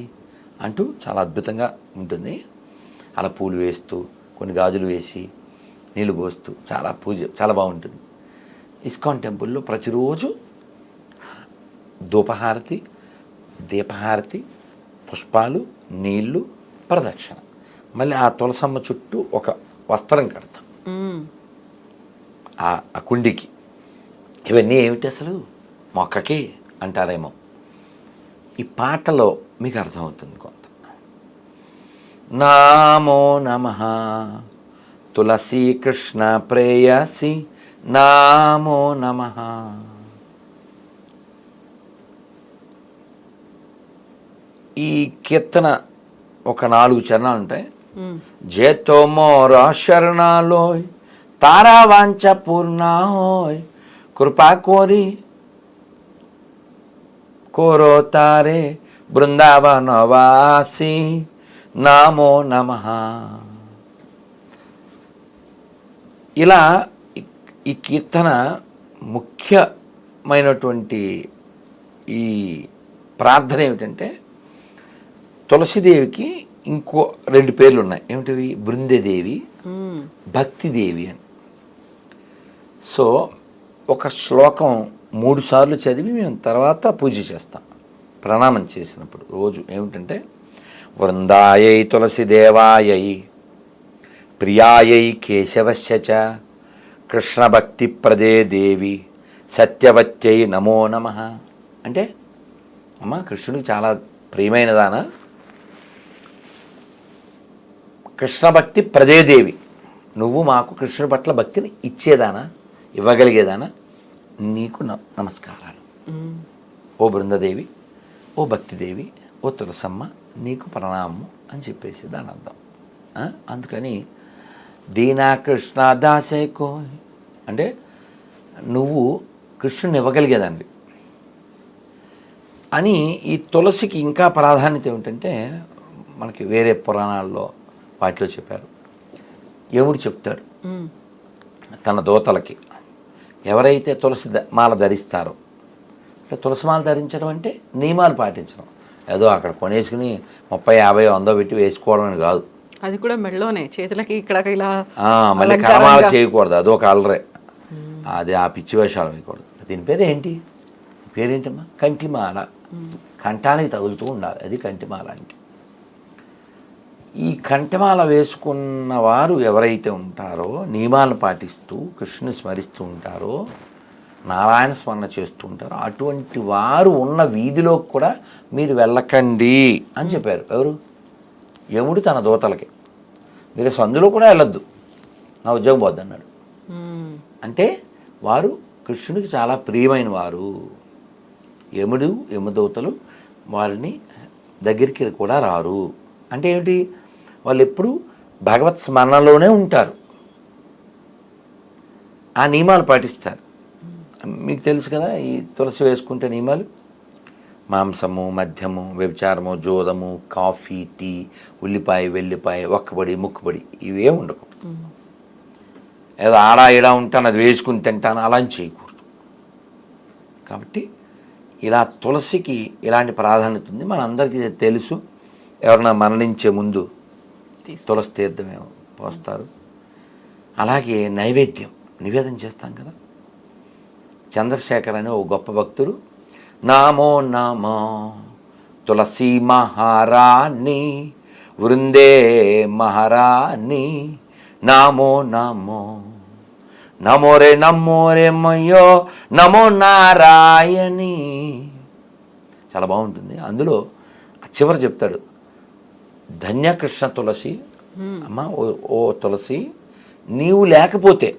అంటూ చాలా అద్భుతంగా ఉంటుంది. అలా పూలు వేస్తూ, కొన్ని గాజులు వేసి, నీళ్ళు పోస్తూ చాలా పూజ చాలా బాగుంటుంది. ఇస్కాన్ టెంపుల్లో ప్రతిరోజు ధూపహారతి, దీపహారతి, పుష్పాలు, నీళ్లు, ప్రదక్షిణ, మళ్ళీ ఆ తులసమ్మ చుట్టూ ఒక వస్త్రం కడతాం ఆ కుండికి. ఇవన్నీ ఏమిటి అసలు? మొక్కకి అంటారేమో. ఈ పాటలో మీకు అర్థమవుతుంది కొంత. నామో నమః తులసి కృష్ణ ప్రేయసి, నామో నమః. ఈ కీర్తన ఒక 4 చరణాలు ఉంటాయి. జేతో మోరా శరణాలోయ్, తారా వాంఛ పూర్ణాయ్, కృపా కోరి కోరో తారే బృందావనవాసి, నామో నమః. ఇలా ఈ కీర్తన ముఖ్యమైనటువంటి ఈ ప్రార్థన ఏమిటంటే, తులసిదేవికి ఇంకో 2 పేర్లు ఉన్నాయి. ఏమిటివి? బృందదేవి, భక్తిదేవి అని. సో ఒక శ్లోకం 3 సార్లు చదివి మేము తర్వాత పూజ చేస్తాం ప్రణామం చేసినప్పుడు. రోజు ఏమిటంటే, వృందాయై తులసిదేవాయై, ప్రియాయై కేశవస్య చ, కృష్ణభక్తి ప్రదే దేవి, సత్యవత్యై నమో నమః. అంటే అమ్మ కృష్ణుడికి చాలా ప్రియమైనదానా, కృష్ణభక్తి ప్రదేదేవి, నువ్వు మాకు కృష్ణుడి పట్ల భక్తిని ఇచ్చేదానా, ఇవ్వగలిగేదానా, నీకు నమస్కారాలు. ఓ బృందదేవి, ఓ భక్తిదేవి, ఓ తులసమ్మ, నీకు ప్రణామము అని చెప్పేసి దాని అర్థం. అందుకని దీనా కృష్ణ దాసేకో అంటే నువ్వు కృష్ణుని ఇవ్వగలిగేదాన్ని అని. ఈ తులసికి ఇంకా ప్రాధాన్యత ఏమిటంటే, మనకి వేరే పురాణాల్లో వాటిలో చెప్పారు. యముడు చెప్తాడు తన దూతలకి, ఎవరైతే తులసి మాల ధరిస్తారో, అంటే తులసి మాల ధరించడం అంటే నియమాలు పాటించడం, ఏదో అక్కడ కొనేసుకుని 30, 50, 100 పెట్టి వేసుకోవడం అని కాదు. అది కూడా మెడలోనే, చేతులకి ఇక్కడ ఇలా మళ్ళీ కరమాల చేయకూడదు, అదొక అలరే. అది ఆ పిచ్చి వేషాలు వేయకూడదు. దీని పేరు ఏంటి? పేరేంటమ్మా? కంటిమాల. కంఠానికి తగులుతూ ఉండాలి, అది కంటిమాల అంటే. ఈ కంఠమాల వేసుకున్న వారు ఎవరైతే ఉంటారో, నియమాలను పాటిస్తూ కృష్ణుని స్మరిస్తూ ఉంటారో, నారాయణ స్మరణ చేస్తూ ఉంటారో, అటువంటి వారు ఉన్న వీధిలోకి కూడా మీరు వెళ్ళకండి అని చెప్పారు. ఎవరు? యముడు తన దూతలకి. మీరు సందులో కూడా వెళ్ళొద్దు, నా ఉద్యోగం పోద్ది అన్నాడు. అంటే వారు కృష్ణుడికి చాలా ప్రియమైన వారు. యముడు, యమదూతలు వారిని దగ్గరికి కూడా రారు. అంటే ఏమిటి? వాళ్ళు ఎప్పుడు భగవత్ స్మరణలోనే ఉంటారు, ఆ నియమాలు పాటిస్తారు. మీకు తెలుసు కదా ఈ తులసి వేసుకుంటే నియమాలు: మాంసము, మద్యము, వ్యభిచారము, జోదము, కాఫీ, టీ, ఉల్లిపాయ, వెల్లిపాయ, ఒక్కబడి, ముక్కుబడి, ఇవే ఉండకూడదు. ఏదో ఆడా ఇలా ఉంటాను, అది వేసుకుని తింటాను, అలా చేయకూడదు. కాబట్టి ఇలా తులసికి ఇలాంటి ప్రాధాన్యత ఉంది. మనందరికీ తెలుసు. ఎవరైనా మరణించే ముందు తులసి తీర్థమే పోస్తారు. అలాగే నైవేద్యం నివేదన చేస్తాం కదా. చంద్రశేఖర్ అనే ఓ గొప్ప భక్తుడు, నామో నమో తులసి మహారాణి వృందే మహారాణి, నామో నమో నమో రే మయ్యో నమో నారాయణి. చాలా బాగుంటుంది. అందులో చివరి చెప్తాడు, ధన్యకృష్ణ తులసి, అమ్మ ఓ తులసి, నీవు లేకపోతే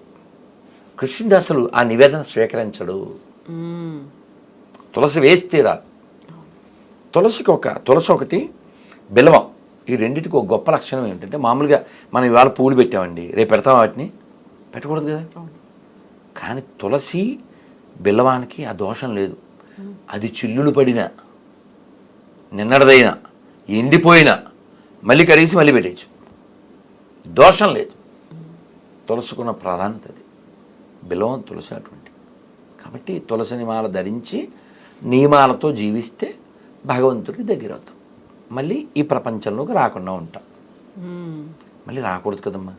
కృష్ణుడు అసలు ఆ నివేదన స్వీకరించడు. తులసి వేస్తేరా. తులసి ఒకటి, బిల్వం, ఈ రెండింటికి ఒక గొప్ప లక్షణం ఏంటంటే, మామూలుగా మనం ఇవాళ పూలు పెట్టామండి, రేపు పెడతాం, వాటిని పెట్టకూడదు కదా. కానీ తులసి బిల్లవానికి ఆ దోషం లేదు. అది చిల్లులు పడిన, నిన్నడదైనా, ఎండిపోయినా మళ్ళీ కడిగేసి మళ్ళీ పెట్టచ్చు, దోషం లేదు. తులసుకున్న ప్రాధాన్యత అది. బిల్వం, తులసి అటువంటి. కాబట్టి తులసిని మాల ధరించి నియమాలతో జీవిస్తే భగవంతుడికి దగ్గర అవుతాం. మళ్ళీ ఈ ప్రపంచంలోకి రాకుండా ఉంటాం. మళ్ళీ రాకూడదు కదమ్మా.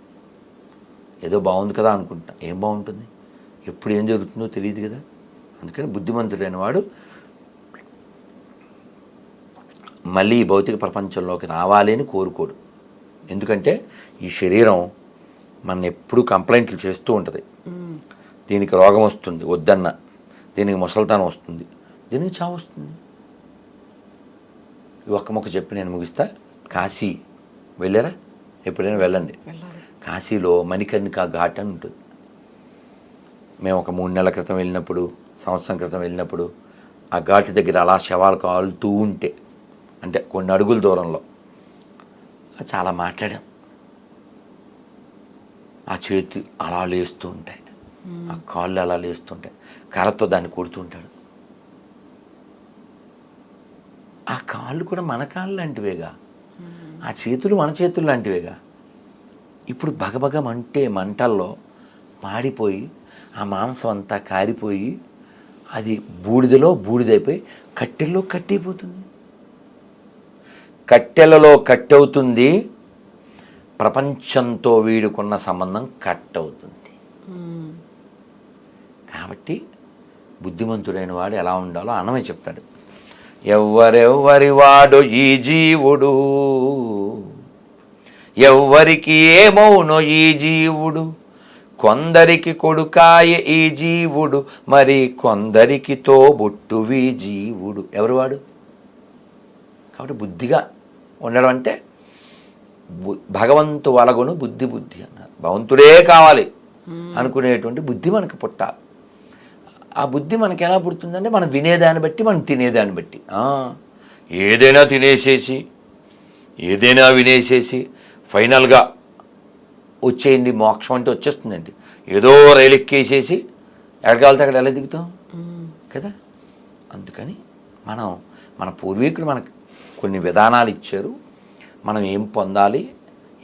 ఏదో బాగుంది కదా అనుకుంటా. ఏం బాగుంటుంది? ఎప్పుడు ఏం జరుగుతుందో తెలియదు కదా. అందుకని బుద్ధిమంతుడైన వాడు మళ్ళీ ఈ భౌతిక ప్రపంచంలోకి రావాలి అని కోరుకోడు. ఎందుకంటే ఈ శరీరం మన ఎప్పుడు కంప్లైంట్లు చేస్తూ ఉంటుంది. దీనికి రోగం వస్తుంది వద్దన్న, దీనికి ముసలితనం వస్తుంది, దీనికి చావు వస్తుంది. ఒక్క మొక్క చెప్పి నేను ముగిస్తా. కాశీ వెళ్ళారా? ఎప్పుడైనా వెళ్ళండి. కాశీలో మణికర్ణికా ఘాట్ అని ఉంటుంది. మేము ఒక 3 నెలల క్రితం వెళ్ళినప్పుడు, సంవత్సరం క్రితం వెళ్ళినప్పుడు, ఆ ఘాటు దగ్గర అలా శవాలు కాలుతూ ఉంటే, అంటే కొన్ని అడుగుల దూరంలో, చాలా మాట్లాడాం. ఆ చేతి అలా లేస్తూ ఉంటాయి, ఆ కాళ్ళు అలా లేస్తుంటాయి, కర్రతో దాన్ని కొడుతుంటాడు. ఆ కాళ్ళు కూడా మన కాళ్ళు లాంటివేగా, ఆ చేతులు మన చేతులు లాంటివేగా. ఇప్పుడు భగభగ మంటల్లో మాడిపోయి ఆ మాంసం అంతా కారిపోయి అది బూడిదైపోయి కట్టెల్లో కట్టయిపోతుంది. కట్టెలలో కట్టవుతుంది, ప్రపంచంతో వీడుకున్న సంబంధం కట్ అవుతుంది. కాబట్టి బుద్ధిమంతుడైన వాడు ఎలా ఉండాలో అన్నమే చెప్తాడు. ఎవ్వరెవ్వరి వాడు ఈ జీవుడు, ఎవ్వరికి ఏమౌనో ఈ జీవుడు, కొందరికి కొడుకాయ ఈ జీవుడు, మరి కొందరికి తోబుట్టువి జీవుడు. ఎవరివాడు? కాబట్టి బుద్ధిగా ఉండడం అంటే భగవంతు వలగును బుద్ధి అన్నారు. భగవంతుడే కావాలి అనుకునేటువంటి బుద్ధి మనకు పుట్టాలి. ఆ బుద్ధి మనకి ఎలా పుడుతుందంటే మనం వినేదాన్ని బట్టి, మనం తినేదాన్ని బట్టి. ఏదైనా తినేసేసి, ఏదైనా వినేసేసి ఫైనల్గా వచ్చేయండి మోక్షం అంటే వచ్చేస్తుందండి. ఏదో రైలు ఎక్కేసేసి ఎక్కడికి వెళ్తే అక్కడ ఎలా దిగుతాం కదా. అందుకని మన పూర్వీకులు మనకు కొన్ని విధానాలు ఇచ్చారు. మనం ఏం పొందాలి,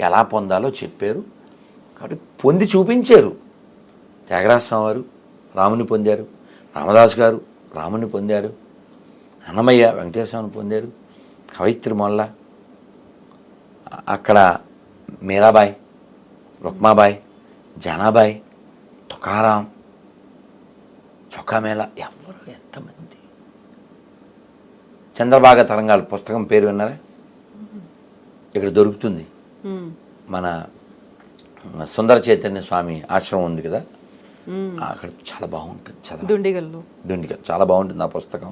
ఎలా పొందాలో చెప్పారు. కాబట్టి పొంది చూపించారు. త్యాగరాజస్వామి వారు రాముని పొందారు, రామదాస్ గారు రాముని పొందారు, అన్నమయ్య వెంకటేశ్వరని పొందారు, కవయిత్రి మొల్ల, అక్కడ మీరాబాయి, రుక్మాబాయి, జనాబాయి, తుకారాం, చొక్కామేళ, ఎవరు ఎంతమంది. చంద్రభాగ తరంగాలు పుస్తకం పేరు విన్నారా? ఇక్కడ దొరుకుతుంది. మన సుందర చైతన్య స్వామి ఆశ్రమం ఉంది కదా, అక్కడ చాలా బాగుంటుంది. దుండిగల్ చాలా బాగుంటుంది ఆ పుస్తకం.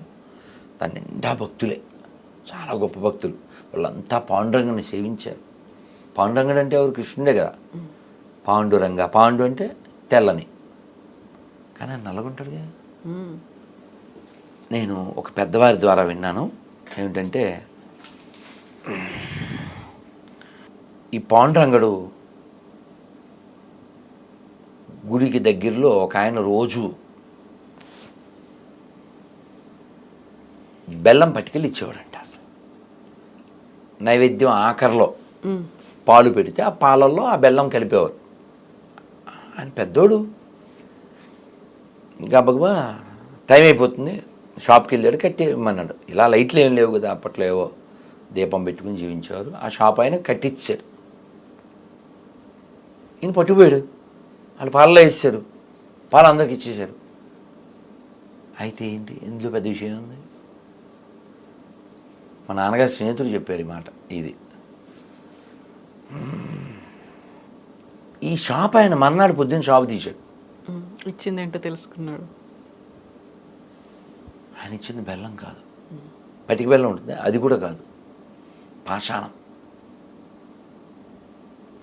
దాని నిండా భక్తులే, చాలా గొప్ప భక్తులు. వాళ్ళంతా పాండురంగని సేవించారు. పాండురంగడు అంటే ఎవరు? కృష్ణుడే కదా. పాండురంగ, పాండు అంటే తెల్లని, కానీ ఆయన నల్లగుంటాడు కదా. నేను ఒక పెద్దవారి ద్వారా విన్నాను ఏమిటంటే, ఈ పాండురంగడు గుడికి దగ్గరలో ఒక ఆయన రోజు బెల్లం పట్టుకెళ్ళి ఇచ్చేవాడంట. నైవేద్యం ఆఖరిలో పాలు పెడితే ఆ పాలల్లో ఆ బెల్లం కలిపేవారు. ఆయన పెద్దోడు, గబగబా టైం అయిపోతుంది, షాప్కి వెళ్ళాడు, కట్టేయమన్నాడు. ఇలా లైట్లు ఏం లేవు కదా అప్పట్లో, ఏవో దీపం పెట్టుకుని జీవించేవారు. ఆ షాప్ ఆయన కట్టించాడు. ఈయన పట్టుకుపోయాడు, వాళ్ళు పాలలో వేసారు, పాలు అందరికి ఇచ్చేశారు. అయితే ఏంటి ఇందులో పెద్ద విషయం ఉంది? మా నాన్నగారు స్నేహితులు చెప్పారు ఈ మాట. ఇది ఈ షాప్ ఆయన మర్నాడు పొద్దున్న షాప్ తీశాడు. ఇచ్చిందేంటో తెలుసుకున్నాడు. ఆయన ఇచ్చింది బెల్లం కాదు, పటికి బెల్లం ఉంటుంది, అది కూడా కాదు, పాషాణం,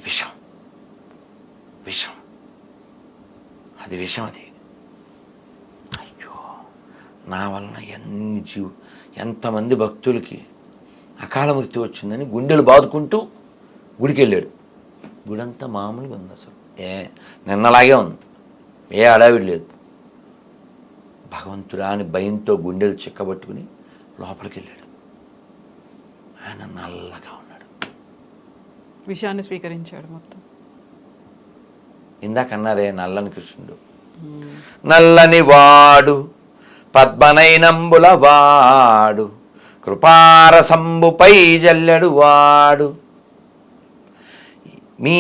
విషం. విషం, అది విషం. అది అయ్యో, నా వలన ఎంతమంది భక్తులకి అకాల మృత్యు వచ్చిందని గుండెలు బాదుకుంటూ గుడికి వెళ్ళాడు. గుడంతా మామూలుగా ఉంది, అసలు నిన్నలాగే ఉంది, ఏ అడావిడి లేదు. భగవంతుడా అని భయంతో గుండెలు చిక్కబట్టుకుని లోపలికి వెళ్ళాడు. ఆయన నల్లగా ఉన్నాడు, విషయాన్ని స్వీకరించాడు మొత్తం. ఇందాక అన్నారే నల్లని కృష్ణుడు, నల్లని వాడు పద్మనైనంబుల వాడు కృపారసంబుపై జల్లెడు వాడు మీ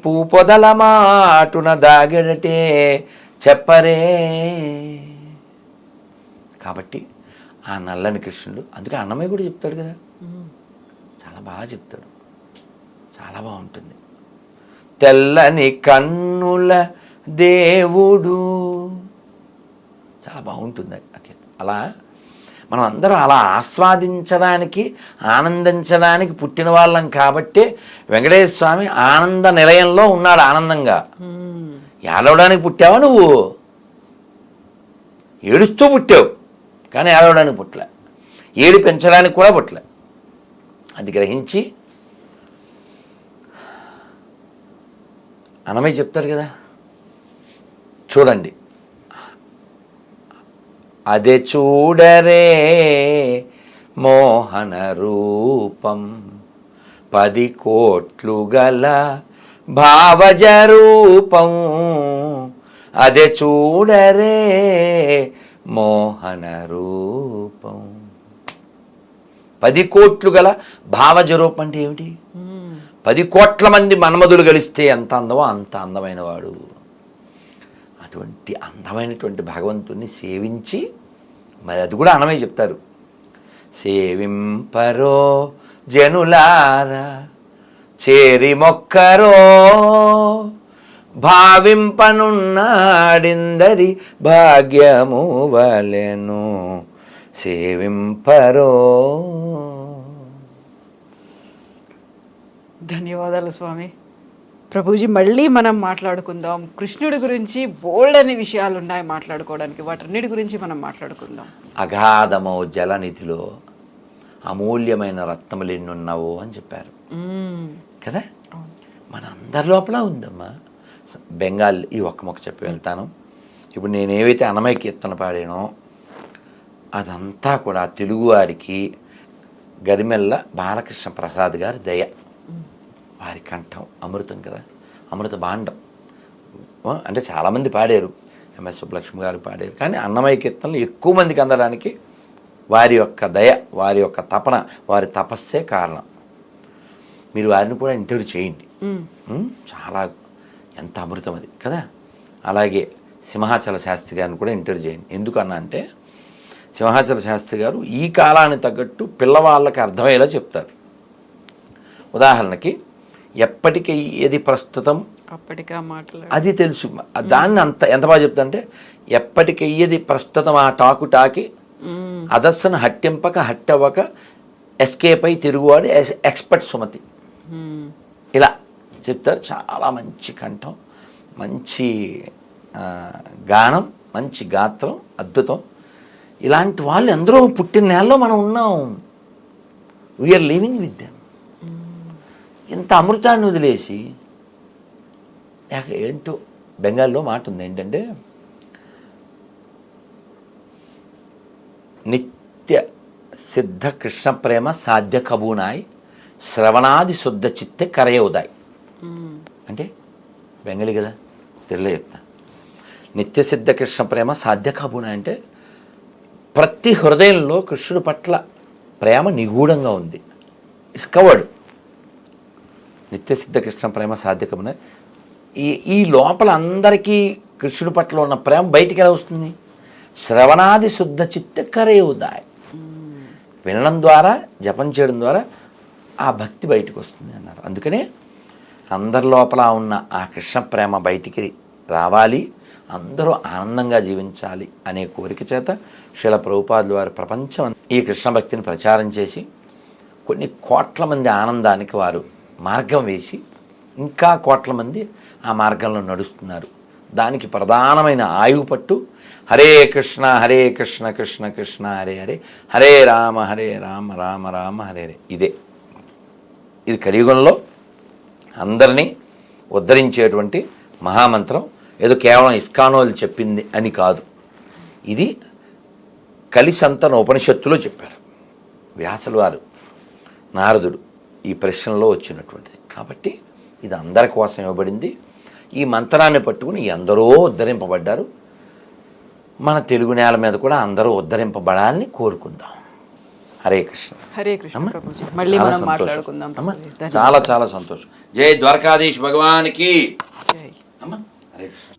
పూపొదల మాటున దాగెడటే చెప్పరే. కాబట్టి ఆ నల్లని కృష్ణుడు, అందుకే అన్నమయ్య కూడా చెప్తాడు కదా, చాలా బాగా చెప్తాడు, చాలా బాగుంటుంది. తెల్లని కన్నుల దేవుడు, చాలా బాగుంటుంది. అలా మనం అందరం అలా ఆస్వాదించడానికి, ఆనందించడానికి పుట్టిన వాళ్ళం కాబట్టి వెంకటేశ్వర స్వామి ఆనంద నిలయంలో ఉన్నాడు ఆనందంగా. ఏడవడానికి పుట్టావా నువ్వు? ఏడుస్తూ పుట్టావు, కానీ ఏడవడానికి పుట్టలే, ఏడు పెంచడానికి కూడా పుట్టలే. అది గ్రహించి అన్నమయ్య చెప్తారు కదా, చూడండి, అదే చూడరే మోహన రూపం 10 కోట్లు గల భావజ రూపం, అదే చూడరే మోహన రూపం. 10 కోట్లు గల భావజ రూపం అంటే ఏమిటి? 10 కోట్ల మంది మన్మధులు కలిస్తే ఎంత అందమో అంత అందమైన వాడు. అటువంటి అందమైనటువంటి భగవంతుణ్ణి సేవించి, మరి అది కూడా అన్నమయ్య చెప్తారు, సేవింపరో జనులారా చేరి మొక్కరో భావింపనున్నాడిందరి భాగ్యము వలెను సేవింపరో. ధన్యవాదాలు స్వామి. ప్రభుజీ, మళ్ళీ మనం మాట్లాడుకుందాం. కృష్ణుడి గురించి బోల్డని విషయాలు ఉన్నాయి మాట్లాడుకోవడానికి, వాటన్నిటి గురించి మనం మాట్లాడుకుందాం. అగాధమో జలనిధిలో అమూల్యమైన రత్నములు ఎన్నున్నావో అని చెప్పారు కదా. మన అందరి లోపల ఉందమ్మా. బెంగాల్ ఈ ఒక్క మొక్క చెప్పి వెళ్తాను. ఇప్పుడు నేనేవైతే అన్నమయ్య కీర్తన పాడానో అదంతా కూడా తెలుగువారికి గరిమెల్ల బాలకృష్ణ ప్రసాద్ గారి దయ. వారి కంఠం అమృతం కదా, అమృత భాండం. అంటే చాలామంది పాడారు, ఎంఎస్ సుబ్బలక్ష్మి గారు పాడారు, కానీ అన్నమయ్య కీర్తనలు ఎక్కువ మందికి అందడానికి వారి యొక్క దయ, వారి యొక్క తపన, వారి తపస్సే కారణం. మీరు వారిని కూడా ఇంటర్వ్యూ చేయండి, చాలా ఎంత అమృతం అది కదా. అలాగే సింహాచల శాస్త్రి గారిని కూడా ఇంటర్వ్యూ చేయండి. ఎందుకన్నా అంటే సింహాచల శాస్త్రి గారు ఈ కాలానికి తగ్గట్టు పిల్లవాళ్ళకి అర్థమయ్యేలా చెప్తారు. ఉదాహరణకి ఎప్పటికీ ఏది ప్రస్తుతం అప్పటికా మాటలు అది తెలుసు. దాన్ని ఎంత బాగా చెప్తానంటే, ఎప్పటికయ్యేది ప్రస్తుతం ఆ టాకు టాకి అదస్సను హట్టింపక హట్టవ్వక ఎస్కేప్ అయి తిరుగువాడు ఎక్స్పర్ట్ సుమతి, ఇలా చెప్తారు. చాలా మంచి కంఠం, మంచి గానం, మంచి గాత్రం, అద్భుతం. ఇలాంటి వాళ్ళు ఎందరో పుట్టిన నేలలో మనం ఉన్నాం. We are living with them. ఇంత అమృతాన్ని వదిలేసి ఏంటో బెంగాల్లో మాట ఉంది ఏంటంటే, నిత్య సిద్ధ కృష్ణ ప్రేమ సాధ్య కబూనాయ్ శ్రవణాది శుద్ధ చిత్తే కరయోదాయ్. అంటే బెంగాలీ కదా, తెలుగులో చెప్తా. నిత్య సిద్ధ కృష్ణ ప్రేమ సాధ్య కబూనాయ్ అంటే ప్రతి హృదయంలో కృష్ణుడి పట్ల ప్రేమ నిగూఢంగా ఉంది, ఇస్ కవర్డ్. నిత్య సిద్ధ కృష్ణ ప్రేమ సాధ్య కబూనాయ్. ఈ లోపల అందరికీ కృష్ణుడి పట్ల ఉన్న ప్రేమ బయటికి ఎలా వస్తుంది? శ్రవణాది శుద్ధ చిత్త కరయోదాయ్. వినడం ద్వారా, జపం చేయడం ద్వారా ఆ భక్తి బయటకు వస్తుంది అన్నారు. అందుకనే అందరి లోపల ఉన్న ఆ కృష్ణ ప్రేమ బయటికి రావాలి, అందరూ ఆనందంగా జీవించాలి అనే కోరిక చేత శిల ప్రభుపాదుల వారి ప్రపంచం ఈ కృష్ణ భక్తిని ప్రచారం చేసి కొన్ని కోట్ల మంది ఆనందానికి వారు మార్గం వేసి ఇంకా కోట్ల మంది ఆ మార్గంలో నడుస్తున్నారు. దానికి ప్రధానమైన ఆయువు పట్టు హరే కృష్ణ కృష్ణ కృష్ణ హరే హరే హరే రామ రామ రామ హరే హరే. ఇది కలియుగంలో అందరినీ ఉద్ధరించేటువంటి మహామంత్రం. ఏదో కేవలం ఇస్కానోలు చెప్పింది అని కాదు, ఇది కలిసంతన ఉపనిషత్తులో చెప్పారు వ్యాసులు వారు, నారదుడు ఈ ప్రశ్నలో వచ్చినటువంటిది. కాబట్టి ఇది అందరి కోసం ఇవ్వబడింది. ఈ మంత్రాన్ని పట్టుకుని ఎందరో ఉద్ధరింపబడ్డారు. మన తెలుగు నేల మీద కూడా అందరూ ఉద్ధరింపబడాలని కోరుకుందాం. హరే కృష్ణ. హరే కృష్ణ ప్రభుజీ. మళ్ళీ మనం మాట్లాడుకుందాం. చాలా చాలా సంతోషం. జై ద్వారకాధీశ్ భగవానికి. జై. అమ్మా హరే కృష్ణ.